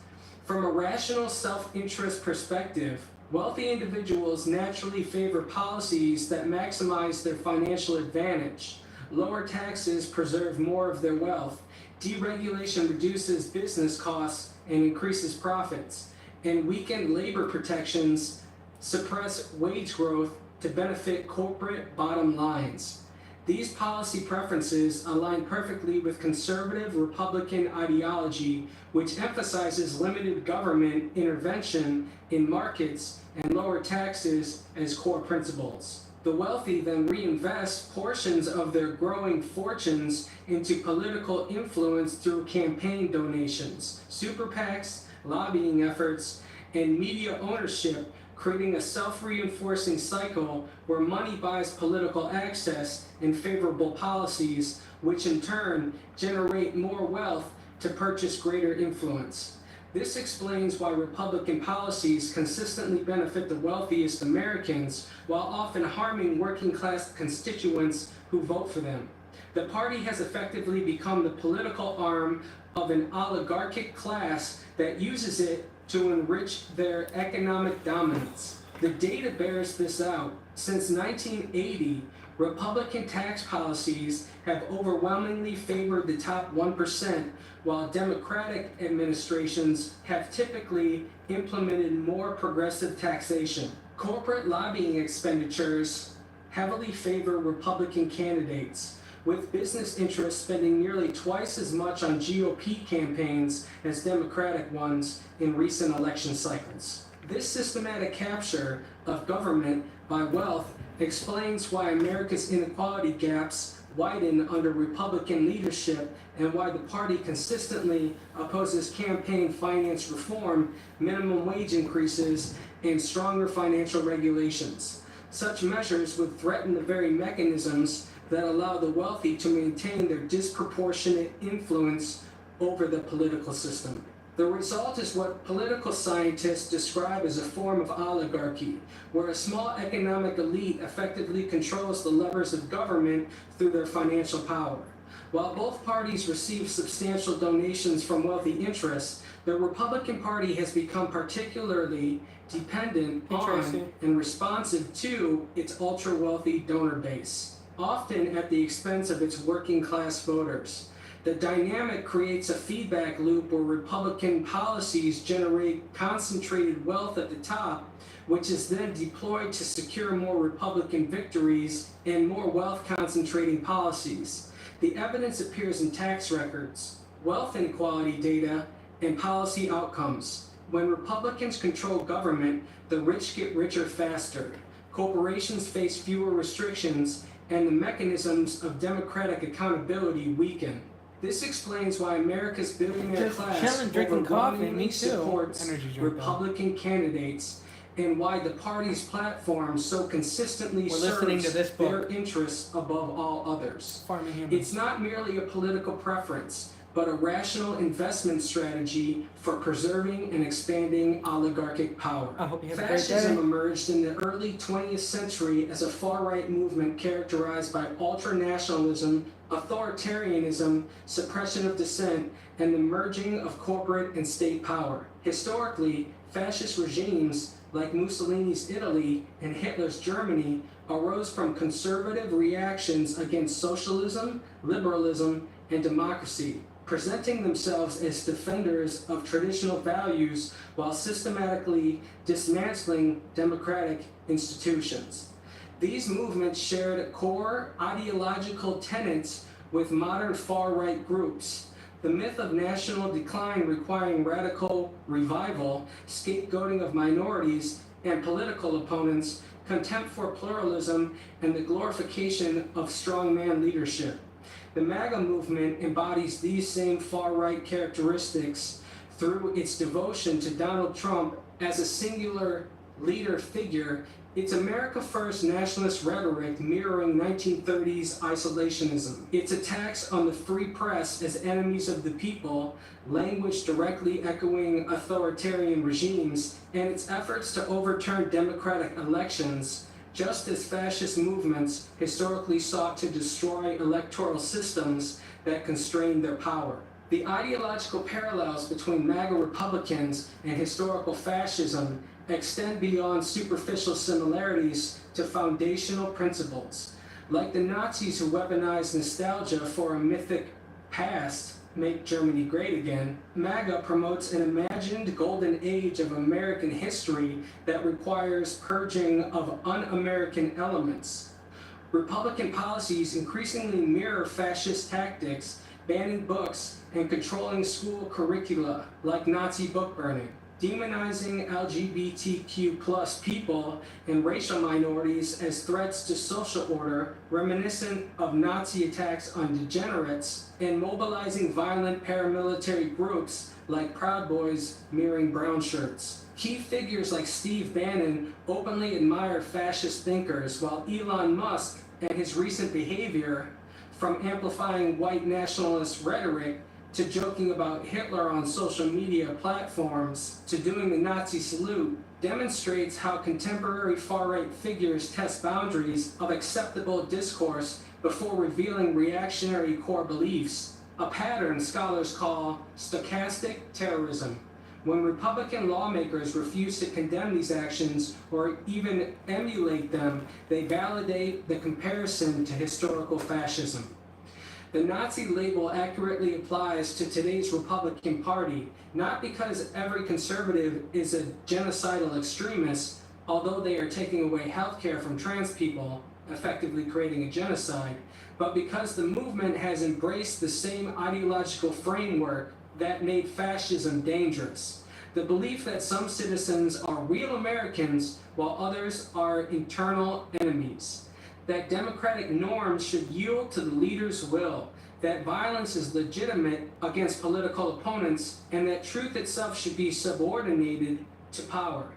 From a rational self-interest perspective, wealthy individuals naturally favor policies that maximize their financial advantage. Lower taxes preserve more of their wealth. Deregulation reduces business costs and increases profits. And weakened labor protections suppress wage growth to benefit corporate bottom lines. These policy preferences align perfectly with conservative Republican ideology, which emphasizes limited government intervention in markets and lower taxes as core principles. The wealthy then reinvest portions of their growing fortunes into political influence through campaign donations, super PACs, lobbying efforts, and media ownership, creating a self-reinforcing cycle where money buys political access and favorable policies, which in turn generate more wealth to purchase greater influence. This explains why Republican policies consistently benefit the wealthiest Americans while often harming working-class constituents who vote for them. The party has effectively become the political arm of an oligarchic class that uses it to enrich their economic dominance. The data bears this out. Since 1980, Republican tax policies have overwhelmingly favored the top 1%, while Democratic administrations have typically implemented more progressive taxation. Corporate lobbying expenditures heavily favor Republican candidates, with business interests spending nearly twice as much on GOP campaigns as Democratic ones in recent election cycles. This systematic capture of government by wealth explains why America's inequality gaps widen under Republican leadership and why the party consistently opposes campaign finance reform, minimum wage increases, and stronger financial regulations. Such measures would threaten the very mechanisms that allow the wealthy to maintain their disproportionate influence over the political system. The result is what political scientists describe as a form of oligarchy, where a small economic elite effectively controls the levers of government through their financial power. While both parties receive substantial donations from wealthy interests, the Republican Party has become particularly dependent on and responsive to its ultra-wealthy donor base, often at the expense of its working-class voters. The dynamic creates a feedback loop where Republican policies generate concentrated wealth at the top, which is then deployed to secure more Republican victories and more wealth-concentrating policies. The evidence appears in tax records, wealth inequality data, and policy outcomes. When Republicans control government, the rich get richer faster. Corporations face fewer restrictions, and the mechanisms of democratic accountability weaken. This explains why America's billionaire class overwhelmingly supports Republican candidates, and why the party's platform so consistently serves their interests above all others. It's not merely a political preference, but a rational investment strategy for preserving and expanding oligarchic power. Fascism emerged in the early 20th century as a far-right movement characterized by ultranationalism, authoritarianism, suppression of dissent, and the merging of corporate and state power. Historically, fascist regimes like Mussolini's Italy and Hitler's Germany, arose from conservative reactions against socialism, liberalism, and democracy, presenting themselves as defenders of traditional values while systematically dismantling democratic institutions. These movements shared core ideological tenets with modern far-right groups. The myth of national decline requiring radical revival, scapegoating of minorities and political opponents, contempt for pluralism, and the glorification of strongman leadership. The MAGA movement embodies these same far-right characteristics through its devotion to Donald Trump as a singular leader figure, its America First nationalist rhetoric mirroring 1930s isolationism, its attacks on the free press as enemies of the people, language directly echoing authoritarian regimes, and its efforts to overturn democratic elections, just as fascist movements historically sought to destroy electoral systems that constrained their power. The ideological parallels between MAGA Republicans and historical fascism extend beyond superficial similarities to foundational principles. Like the Nazis who weaponized nostalgia for a mythic past, make Germany great again, MAGA promotes an imagined golden age of American history that requires purging of un-American elements. Republican policies increasingly mirror fascist tactics, banning books and controlling school curricula like Nazi book burning, demonizing LGBTQ+ people and racial minorities as threats to social order reminiscent of Nazi attacks on degenerates, and mobilizing violent paramilitary groups like Proud Boys mirroring brown shirts. Key figures like Steve Bannon openly admire fascist thinkers, while Elon Musk and his recent behavior, from amplifying white nationalist rhetoric to joking about Hitler on social media platforms, to doing the Nazi salute, demonstrates how contemporary far-right figures test boundaries of acceptable discourse before revealing reactionary core beliefs, a pattern scholars call stochastic terrorism. When Republican lawmakers refuse to condemn these actions or even emulate them, they validate the comparison to historical fascism. The Nazi label accurately applies to today's Republican Party, not because every conservative is a genocidal extremist, although they are taking away health care from trans people, effectively creating a genocide, but because the movement has embraced the same ideological framework that made fascism dangerous. The belief that some citizens are real Americans while others are internal enemies. That democratic norms should yield to the leader's will, that violence is legitimate against political opponents, and that truth itself should be subordinated to power.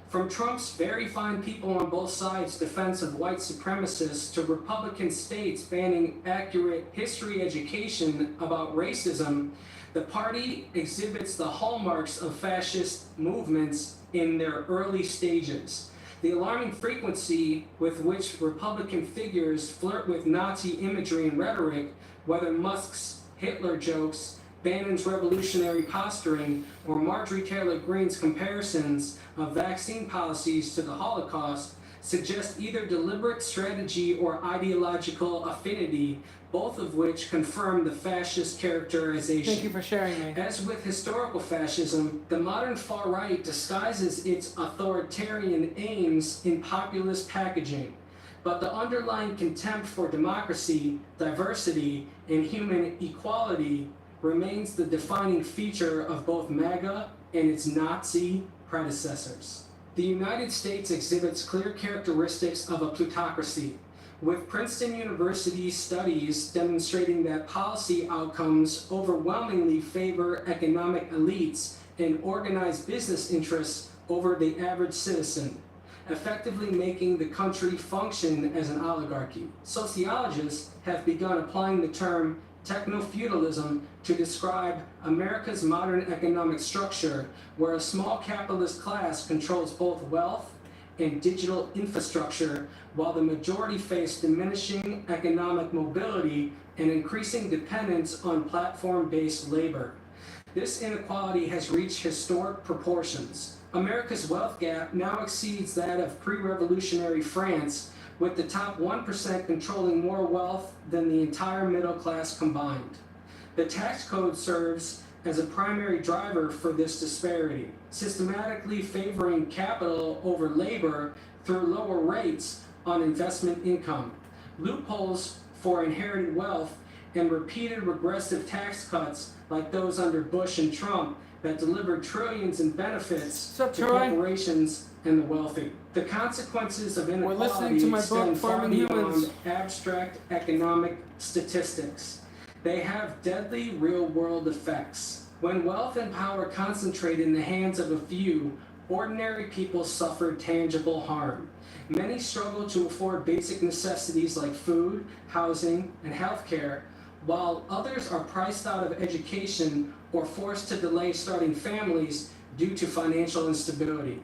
From Trump's very fine people on both sides' defense of white supremacists to Republican states banning accurate history education about racism, the party exhibits the hallmarks of fascist movements in their early stages. The alarming frequency with which Republican figures flirt with Nazi imagery and rhetoric, whether Musk's Hitler jokes, Bannon's revolutionary posturing, or Marjorie Taylor Greene's comparisons of vaccine policies to the Holocaust, suggest either deliberate strategy or ideological affinity, both of which confirm the fascist characterization. Thank you for sharing me. As with historical fascism, the modern far right disguises its authoritarian aims in populist packaging, but the underlying contempt for democracy, diversity, and human equality remains the defining feature of both MAGA and its Nazi predecessors. The United States exhibits clear characteristics of a plutocracy, with Princeton University's studies demonstrating that policy outcomes overwhelmingly favor economic elites and organized business interests over the average citizen, effectively making the country function as an oligarchy. Sociologists have begun applying the term techno-feudalism to describe America's modern economic structure, where a small capitalist class controls both wealth and digital infrastructure, while the majority face diminishing economic mobility and increasing dependence on platform-based labor. This inequality has reached historic proportions. America's wealth gap now exceeds that of pre-revolutionary France, with the top 1% controlling more wealth than the entire middle class combined. The tax code serves as a primary driver for this disparity, systematically favoring capital over labor through lower rates on investment income, loopholes for inherited wealth, and repeated regressive tax cuts like those under Bush and Trump that delivered trillions in benefits to corporations and the wealthy. The consequences of inequality extend far beyond abstract economic statistics. They have deadly real-world effects. When wealth and power concentrate in the hands of a few, ordinary people suffer tangible harm. Many struggle to afford basic necessities like food, housing, and healthcare, while others are priced out of education or forced to delay starting families due to financial instability.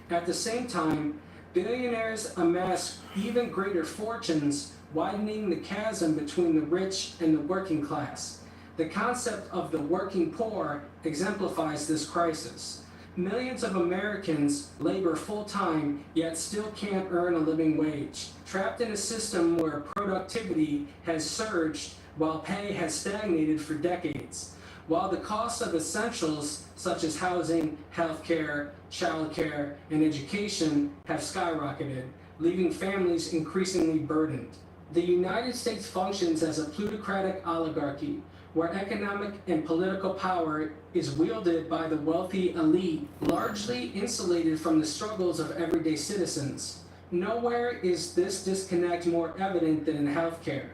At the same time, billionaires amass even greater fortunes, widening the chasm between the rich and the working class. The concept of the working poor exemplifies this crisis. Millions of Americans labor full-time, yet still can't earn a living wage, trapped in a system where productivity has surged while pay has stagnated for decades. While the cost of essentials such as housing, healthcare, childcare, and education have skyrocketed, leaving families increasingly burdened. The United States functions as a plutocratic oligarchy, where economic and political power is wielded by the wealthy elite, largely insulated from the struggles of everyday citizens. Nowhere is this disconnect more evident than in healthcare.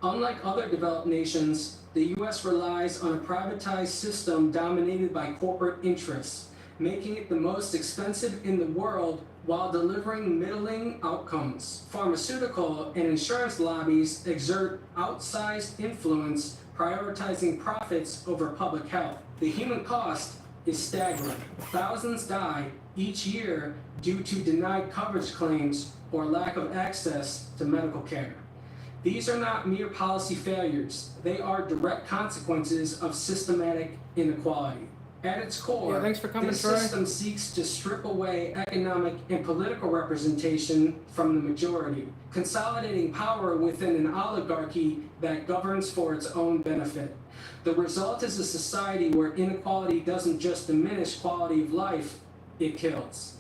Unlike other developed nations, the U.S. relies on a privatized system dominated by corporate interests, making it the most expensive in the world while delivering middling outcomes. Pharmaceutical and insurance lobbies exert outsized influence, prioritizing profits over public health. The human cost is staggering. Thousands die each year due to denied coverage claims or lack of access to medical care. These are not mere policy failures. They are direct consequences of systematic inequality. At its core, this system seeks to strip away economic and political representation from the majority, consolidating power within an oligarchy that governs for its own benefit. The result is a society where inequality doesn't just diminish quality of life, it kills.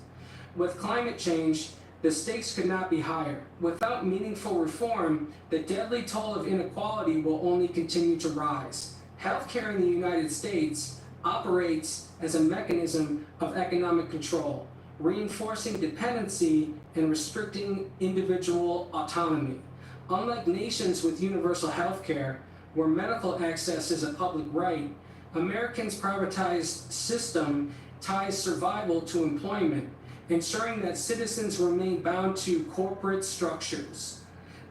With climate change, the stakes could not be higher. Without meaningful reform, the deadly toll of inequality will only continue to rise. Healthcare in the United States operates as a mechanism of economic control, reinforcing dependency and restricting individual autonomy. Unlike nations with universal health care, where medical access is a public right, Americans' privatized system ties survival to employment, ensuring that citizens remain bound to corporate structures.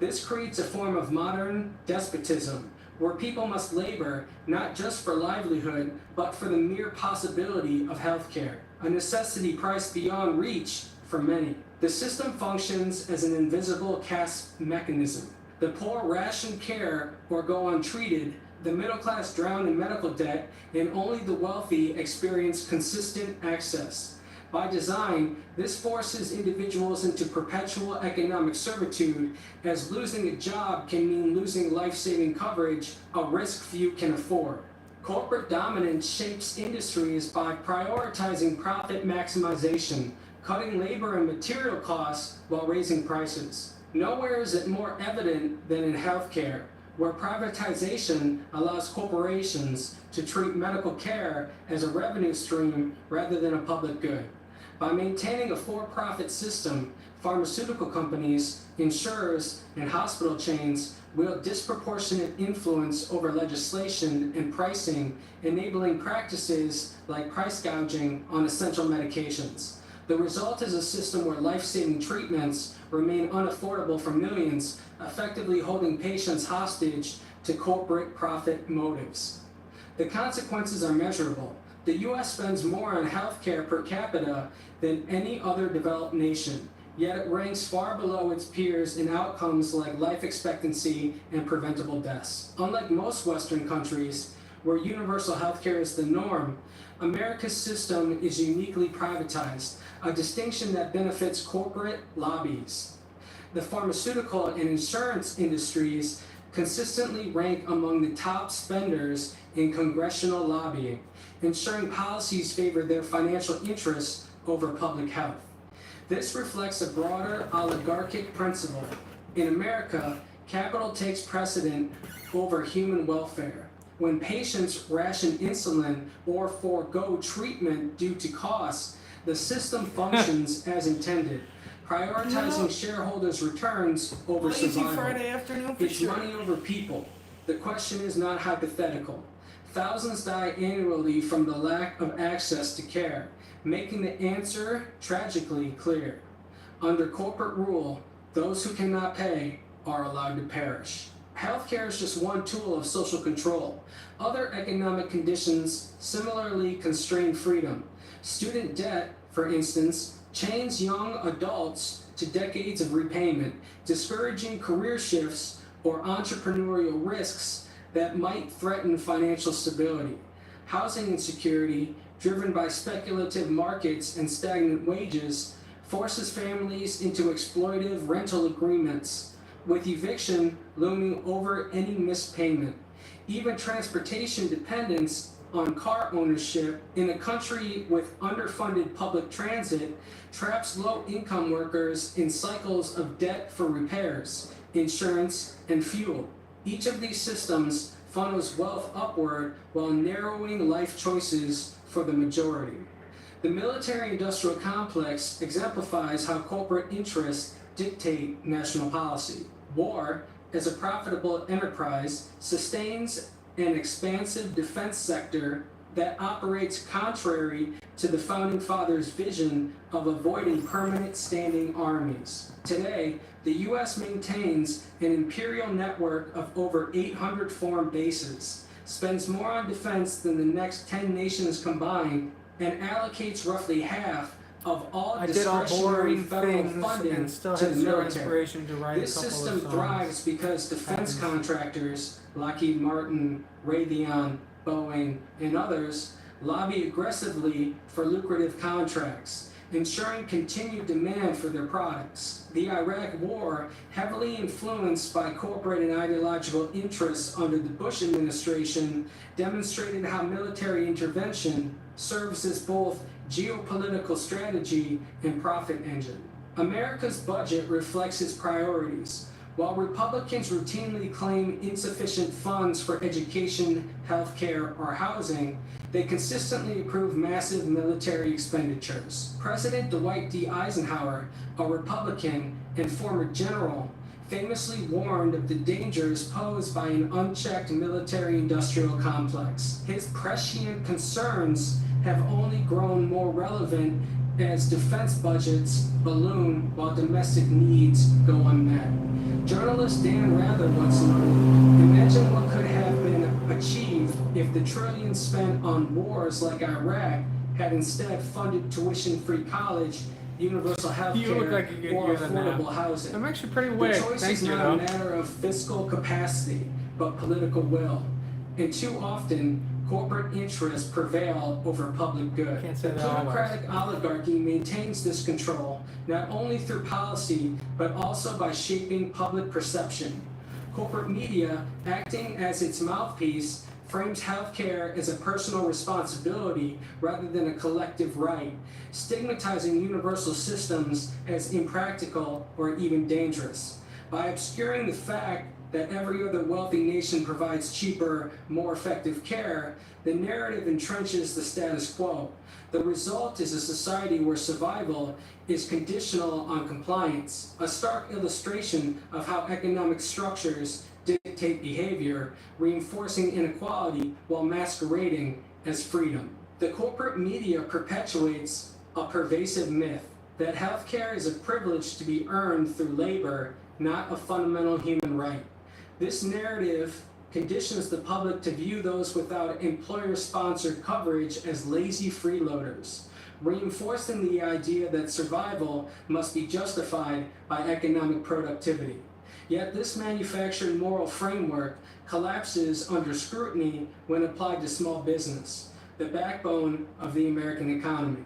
This creates a form of modern despotism, where people must labor not just for livelihood, but for the mere possibility of healthcare, a necessity priced beyond reach for many. The system functions as an invisible caste mechanism. The poor ration care or go untreated, the middle class drown in medical debt, and only the wealthy experience consistent access. By design, this forces individuals into perpetual economic servitude, as losing a job can mean losing life-saving coverage, a risk few can afford. Corporate dominance shapes industries by prioritizing profit maximization, cutting labor and material costs while raising prices. Nowhere is it more evident than in healthcare, where privatization allows corporations to treat medical care as a revenue stream rather than a public good. By maintaining a for-profit system, pharmaceutical companies, insurers, and hospital chains wield disproportionate influence over legislation and pricing, enabling practices like price gouging on essential medications. The result is a system where life-saving treatments remain unaffordable for millions, effectively holding patients hostage to corporate profit motives. The consequences are measurable. The U.S. spends more on healthcare per capita than any other developed nation, yet it ranks far below its peers in outcomes like life expectancy and preventable deaths. Unlike most Western countries, where universal healthcare is the norm, America's system is uniquely privatized, a distinction that benefits corporate lobbies. The pharmaceutical and insurance industries consistently rank among the top spenders in congressional lobbying, ensuring policies favor their financial interests over public health. This reflects a broader oligarchic principle. In America, capital takes precedent over human welfare. When patients ration insulin or forego treatment due to costs, the system functions as intended, prioritizing shareholders' returns over survival. Friday afternoon for It's sure. money over people. The question is not hypothetical. Thousands die annually from the lack of access to care, making the answer tragically clear. Under corporate rule, those who cannot pay are allowed to perish. Healthcare is just one tool of social control. Other economic conditions similarly constrain freedom. Student debt, for instance, chains young adults to decades of repayment, discouraging career shifts or entrepreneurial risks that might threaten financial stability. Housing insecurity, driven by speculative markets and stagnant wages, forces families into exploitive rental agreements, with eviction looming over any missed payment. Even transportation dependence on car ownership in a country with underfunded public transit traps low-income workers in cycles of debt for repairs, insurance, and fuel. Each of these systems funnels wealth upward while narrowing life choices for the majority. The military-industrial complex exemplifies how corporate interests dictate national policy. War, as a profitable enterprise, sustains an expansive defense sector that operates contrary to the Founding Fathers' vision of avoiding permanent standing armies. Today, the U.S. maintains an imperial network of over 800 foreign bases, spends more on defense than the next 10 nations combined, and allocates roughly half of all discretionary federal funding to the military. This system thrives because defense contractors, Lockheed Martin, Raytheon, Boeing, and others, lobby aggressively for lucrative contracts, ensuring continued demand for their products. The Iraq War, heavily influenced by corporate and ideological interests under the Bush administration, demonstrated how military intervention serves as both geopolitical strategy and profit engine. America's budget reflects its priorities. While Republicans routinely claim insufficient funds for education, healthcare, or housing, they consistently approve massive military expenditures. President Dwight D. Eisenhower, a Republican and former general, famously warned of the dangers posed by an unchecked military-industrial complex. His prescient concerns have only grown more relevant as defense budgets balloon while domestic needs go unmet. Journalist Dan Rather once noted, "Imagine what could have been achieved if the trillions spent on wars like Iraq had instead funded tuition-free college, universal health care, or affordable housing." I'm actually pretty awake. The choice is not a matter of fiscal capacity, but political will. And too often, corporate interests prevail over public good. The plutocratic oligarchy maintains this control not only through policy, but also by shaping public perception. Corporate media, acting as its mouthpiece, frames healthcare as a personal responsibility rather than a collective right, stigmatizing universal systems as impractical or even dangerous. By obscuring the fact that every other wealthy nation provides cheaper, more effective care, the narrative entrenches the status quo. The result is a society where survival is conditional on compliance, a stark illustration of how economic structures dictate behavior, reinforcing inequality while masquerading as freedom. The corporate media perpetuates a pervasive myth that healthcare is a privilege to be earned through labor, not a fundamental human right. This narrative conditions the public to view those without employer-sponsored coverage as lazy freeloaders, reinforcing the idea that survival must be justified by economic productivity. Yet this manufactured moral framework collapses under scrutiny when applied to small business, the backbone of the American economy.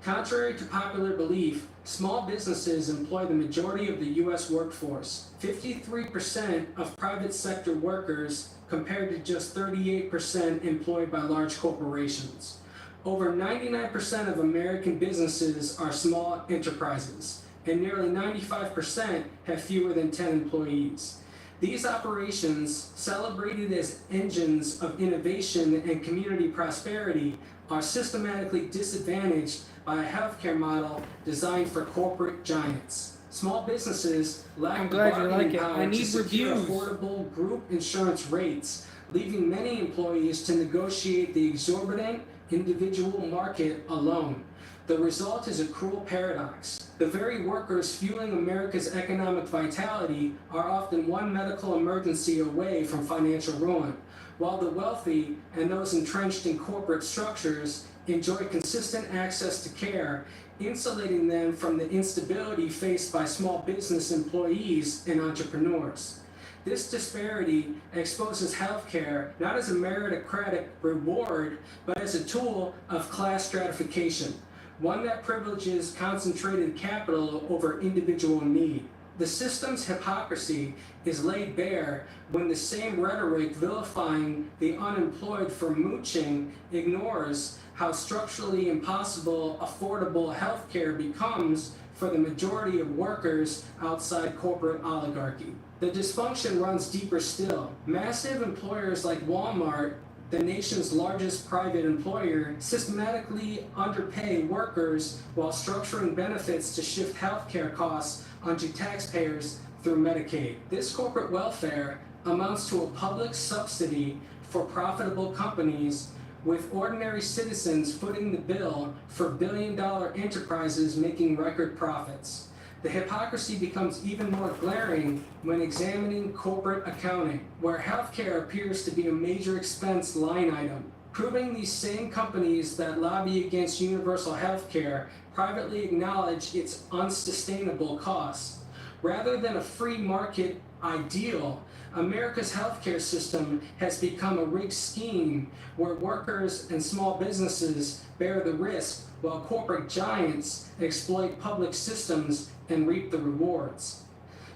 Contrary to popular belief, small businesses employ the majority of the U.S. workforce, 53% of private sector workers compared to just 38% employed by large corporations. Over 99% of American businesses are small enterprises, and nearly 95% have fewer than 10 employees. These operations, celebrated as engines of innovation and community prosperity, are systematically disadvantaged by a healthcare model designed for corporate giants. Small businesses lack the bargaining power to secure affordable group insurance rates, leaving many employees to negotiate the exorbitant individual market alone. The result is a cruel paradox. The very workers fueling America's economic vitality are often one medical emergency away from financial ruin, while the wealthy and those entrenched in corporate structures enjoy consistent access to care, insulating them from the instability faced by small business employees and entrepreneurs. This disparity exposes healthcare not as a meritocratic reward, but as a tool of class stratification, one that privileges concentrated capital over individual need. The system's hypocrisy is laid bare when the same rhetoric vilifying the unemployed for mooching ignores how structurally impossible affordable healthcare becomes for the majority of workers outside corporate oligarchy. The dysfunction runs deeper still. Massive employers like Walmart, the nation's largest private employer, systematically underpay workers while structuring benefits to shift healthcare costs onto taxpayers through Medicaid. This corporate welfare amounts to a public subsidy for profitable companies, with ordinary citizens footing the bill for billion-dollar enterprises making record profits. The hypocrisy becomes even more glaring when examining corporate accounting, where healthcare appears to be a major expense line item, proving these same companies that lobby against universal healthcare privately acknowledge its unsustainable costs. Rather than a free market ideal, America's healthcare system has become a rigged scheme where workers and small businesses bear the risk while corporate giants exploit public systems and reap the rewards.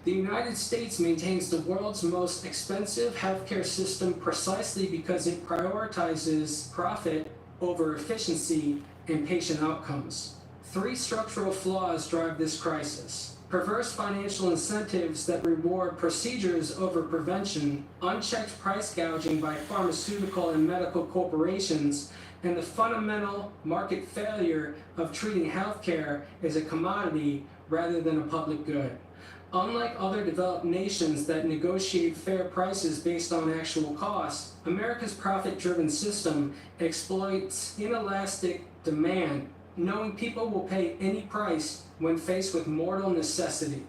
The United States maintains the world's most expensive healthcare system precisely because it prioritizes profit over efficiency and patient outcomes. 3 structural flaws drive this crisis: perverse financial incentives that reward procedures over prevention, unchecked price gouging by pharmaceutical and medical corporations, and the fundamental market failure of treating healthcare as a commodity rather than a public good. Unlike other developed nations that negotiate fair prices based on actual costs, America's profit-driven system exploits inelastic demand, knowing people will pay any price when faced with mortal necessity.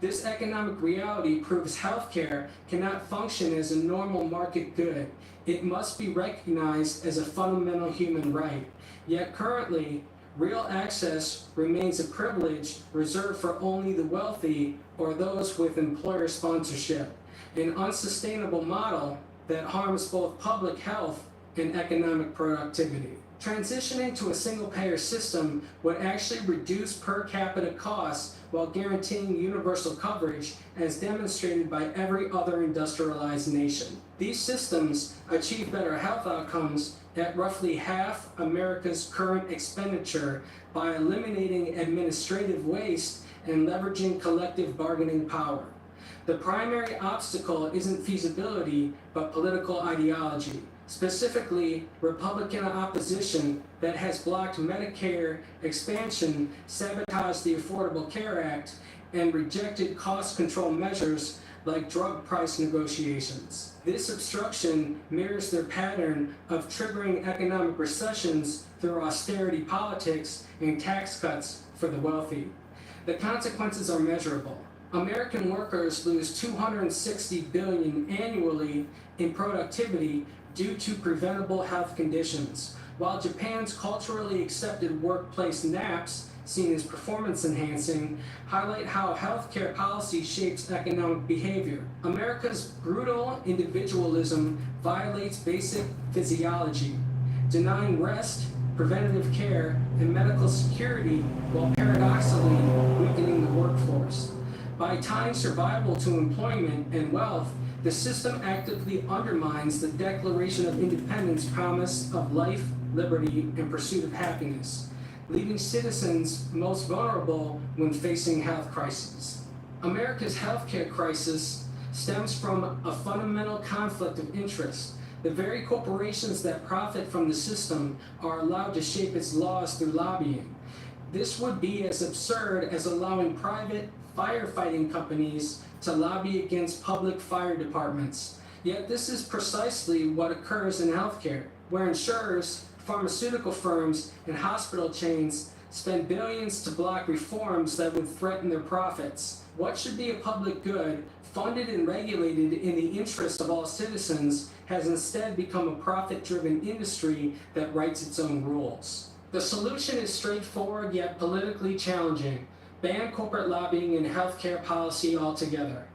This economic reality proves healthcare cannot function as a normal market good. It must be recognized as a fundamental human right. Yet currently, real access remains a privilege reserved for only the wealthy or those with employer sponsorship, an unsustainable model that harms both public health and economic productivity. Transitioning to a single-payer system would actually reduce per capita costs while guaranteeing universal coverage, as demonstrated by every other industrialized nation. These systems achieve better health outcomes at roughly half America's current expenditure by eliminating administrative waste and leveraging collective bargaining power. The primary obstacle isn't feasibility, but political ideology. Specifically, Republican opposition that has blocked Medicare expansion, sabotaged the Affordable Care Act, and rejected cost control measures like drug price negotiations. This obstruction mirrors their pattern of triggering economic recessions through austerity politics and tax cuts for the wealthy. The consequences are measurable. American workers lose $260 billion annually in productivity due to preventable health conditions, while Japan's culturally accepted workplace naps seen as performance enhancing, highlight how healthcare policy shapes economic behavior. America's brutal individualism violates basic physiology, denying rest, preventative care, and medical security while paradoxically weakening the workforce. By tying survival to employment and wealth, the system actively undermines the Declaration of Independence promise of life, liberty, and pursuit of happiness, leaving citizens most vulnerable when facing health crises. America's healthcare crisis stems from a fundamental conflict of interest. The very corporations that profit from the system are allowed to shape its laws through lobbying. This would be as absurd as allowing private firefighting companies to lobby against public fire departments. Yet this is precisely what occurs in healthcare, where insurers, pharmaceutical firms, and hospital chains spend billions to block reforms that would threaten their profits. What should be a public good, funded and regulated in the interest of all citizens, has instead become a profit-driven industry that writes its own rules. The solution is straightforward yet politically challenging. Ban corporate lobbying in healthcare policy altogether.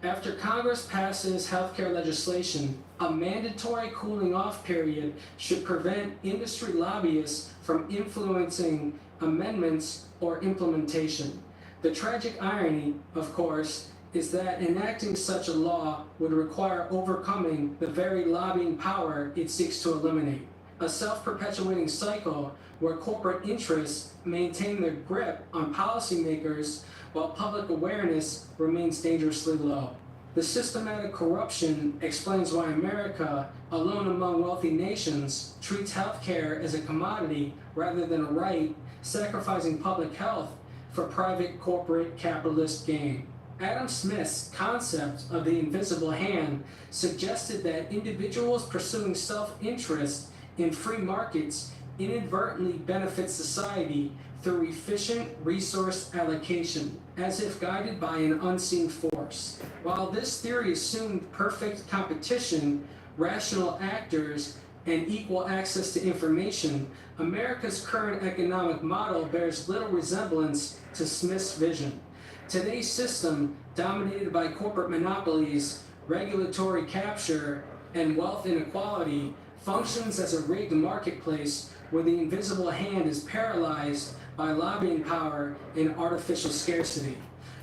After Congress passes healthcare legislation, a mandatory cooling off period should prevent industry lobbyists from influencing amendments or implementation. The tragic irony, of course, is that enacting such a law would require overcoming the very lobbying power it seeks to eliminate. A self-perpetuating cycle where corporate interests maintain their grip on policymakers while public awareness remains dangerously low. The systematic corruption explains why America, alone among wealthy nations, treats healthcare as a commodity rather than a right, sacrificing public health for private corporate capitalist gain. Adam Smith's concept of the invisible hand suggested that individuals pursuing self-interest in free markets inadvertently benefit society through efficient resource allocation, as if guided by an unseen force. While this theory assumed perfect competition, rational actors, and equal access to information, America's current economic model bears little resemblance to Smith's vision. Today's system, dominated by corporate monopolies, regulatory capture, and wealth inequality, functions as a rigged marketplace where the invisible hand is paralyzed by lobbying power and artificial scarcity.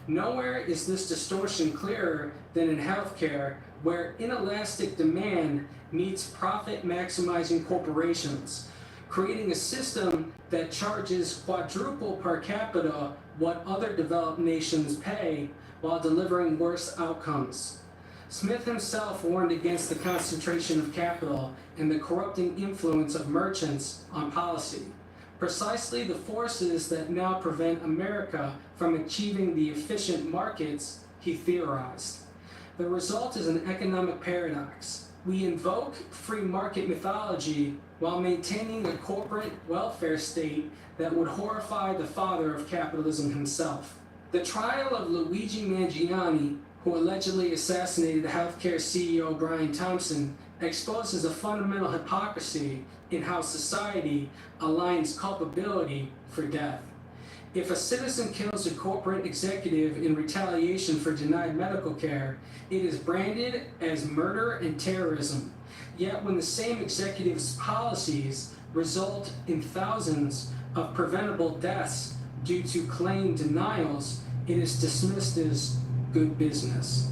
Nowhere is this distortion clearer than in healthcare, where inelastic demand meets profit-maximizing corporations, creating a system that charges quadruple per capita what other developed nations pay while delivering worse outcomes. Smith himself warned against the concentration of capital and the corrupting influence of merchants on policy, precisely the forces that now prevent America from achieving the efficient markets he theorized. The result is an economic paradox. We invoke free market mythology while maintaining a corporate welfare state that would horrify the father of capitalism himself. The trial of Luigi Mangiani, who allegedly assassinated healthcare CEO Brian Thompson, exposes a fundamental hypocrisy in how society aligns culpability for death. If a citizen kills a corporate executive in retaliation for denied medical care, it is branded as murder and terrorism. Yet when the same executive's policies result in thousands of preventable deaths due to claim denials, it is dismissed as good business.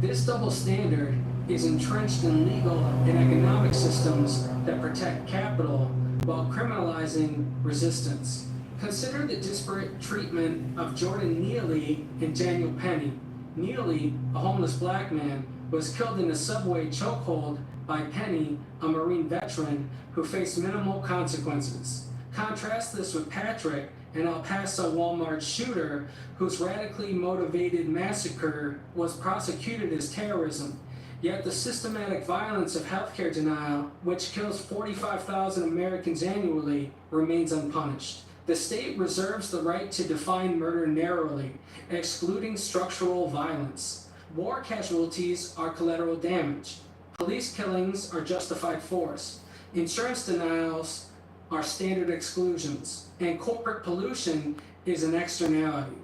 This double standard is entrenched in legal and economic systems that protect capital while criminalizing resistance. Consider the disparate treatment of Jordan Neely and Daniel Penny. Neely, a homeless black man, was killed in a subway chokehold by Penny, a Marine veteran who faced minimal consequences. Contrast this with Patrick, an El Paso Walmart shooter whose radically motivated massacre was prosecuted as terrorism. Yet the systematic violence of healthcare denial, which kills 45,000 Americans annually, remains unpunished. The state reserves the right to define murder narrowly, excluding structural violence. War casualties are collateral damage. Police killings are justified force. Insurance denials are standard exclusions, and corporate pollution is an externality.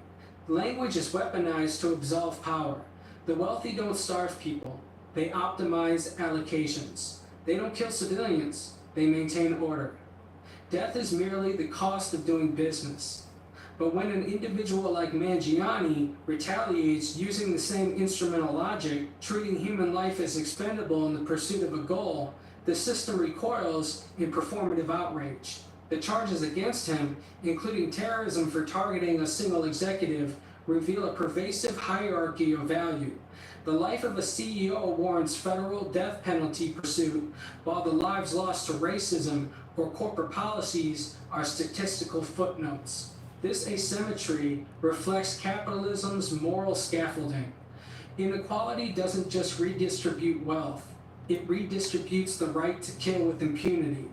Language is weaponized to absolve power. The wealthy don't starve people, they optimize allocations. They don't kill civilians, they maintain order. Death is merely the cost of doing business. But when an individual like Mangiani retaliates using the same instrumental logic, treating human life as expendable in the pursuit of a goal, the system recoils in performative outrage. The charges against him, including terrorism for targeting a single executive, reveal a pervasive hierarchy of value. The life of a CEO warrants federal death penalty pursuit, while the lives lost to racism or corporate policies are statistical footnotes. This asymmetry reflects capitalism's moral scaffolding. Inequality doesn't just redistribute wealth, it redistributes the right to kill with impunity.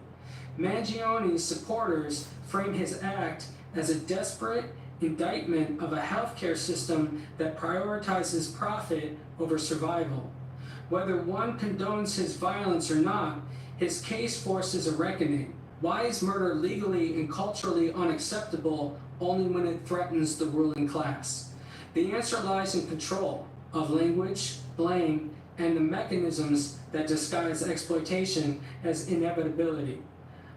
Mangiani's supporters frame his act as a desperate indictment of a healthcare system that prioritizes profit over survival. Whether one condones his violence or not, his case forces a reckoning. Why is murder legally and culturally unacceptable only when it threatens the ruling class? The answer lies in control of language, blame, and the mechanisms that disguise exploitation as inevitability.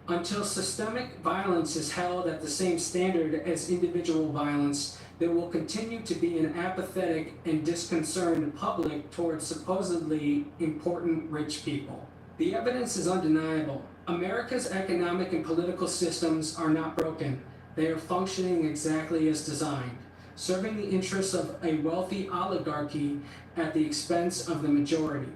Until systemic violence is held at the same standard as individual violence, there will continue to be an apathetic and disconcerted public towards supposedly important rich people. The evidence is undeniable. America's economic and political systems are not broken. They are functioning exactly as designed, serving the interests of a wealthy oligarchy at the expense of the majority.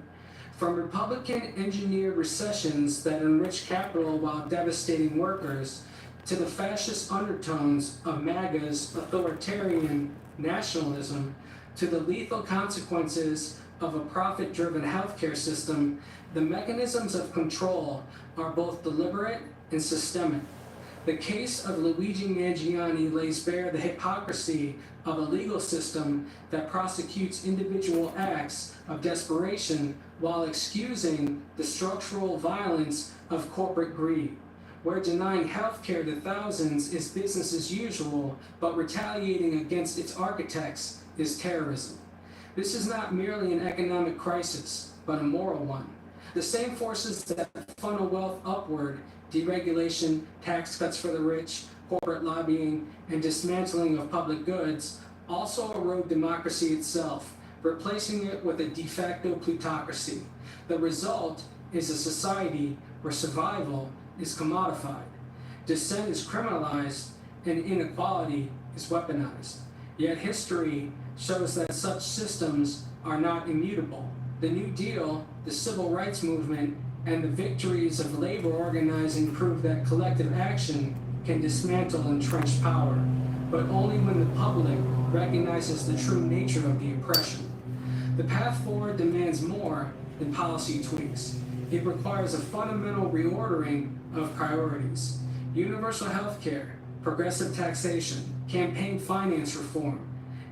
From Republican-engineered recessions that enrich capital while devastating workers, to the fascist undertones of MAGA's authoritarian nationalism, to the lethal consequences of a profit-driven healthcare system, the mechanisms of control are both deliberate and systemic. The case of Luigi Mangiani lays bare the hypocrisy of a legal system that prosecutes individual acts of desperation while excusing the structural violence of corporate greed, where denying health care to thousands is business as usual, but retaliating against its architects is terrorism. This is not merely an economic crisis, but a moral one. The same forces that funnel wealth upward, deregulation, tax cuts for the rich, corporate lobbying, and dismantling of public goods, also erode democracy itself, replacing it with a de facto plutocracy. The result is a society where survival is commodified, dissent is criminalized, and inequality is weaponized. Yet history shows that such systems are not immutable. The New Deal, the Civil Rights Movement, and the victories of labor organizing prove that collective action can dismantle entrenched power, but only when the public recognizes the true nature of the oppression. The path forward demands more than policy tweaks. It requires a fundamental reordering of priorities. Universal health care, progressive taxation, campaign finance reform,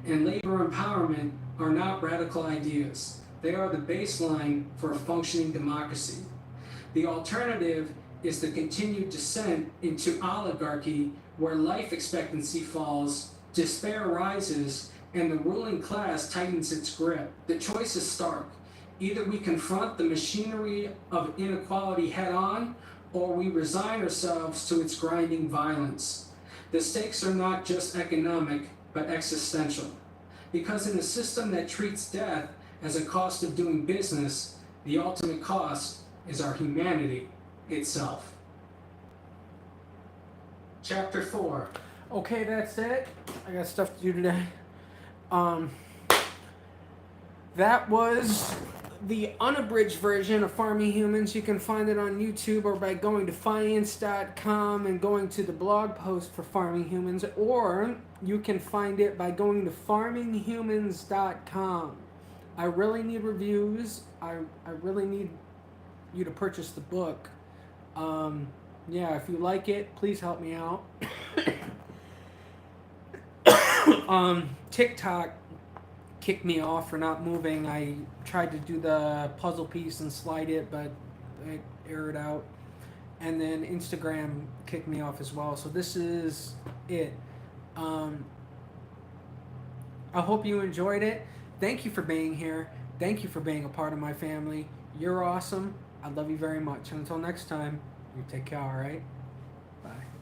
and labor empowerment are not radical ideas. They are the baseline for a functioning democracy. The alternative is the continued descent into oligarchy, where life expectancy falls, despair rises, and the ruling class tightens its grip. The choice is stark. Either we confront the machinery of inequality head-on, or we resign ourselves to its grinding violence. The stakes are not just economic, but existential. Because in a system that treats death as a cost of doing business, the ultimate cost is our humanity itself. Chapter 4. Okay, that's it. I got stuff to do today. That was the unabridged version of Farming Humans. You can find it on YouTube or by going to finance.com and going to the blog post for Farming Humans, or you can find it by going to farminghumans.com. I really need reviews. I really need you to purchase the book. Yeah, if you like it, please help me out. TikTok kicked me off for not moving. I tried to do the puzzle piece and slide it, but it errored out. and then Instagram kicked me off as well. So this is it. I hope you enjoyed it. Thank you for being here. Thank you for being a part of my family. You're awesome. I love you very much. And until next time, you take care, all right? Bye.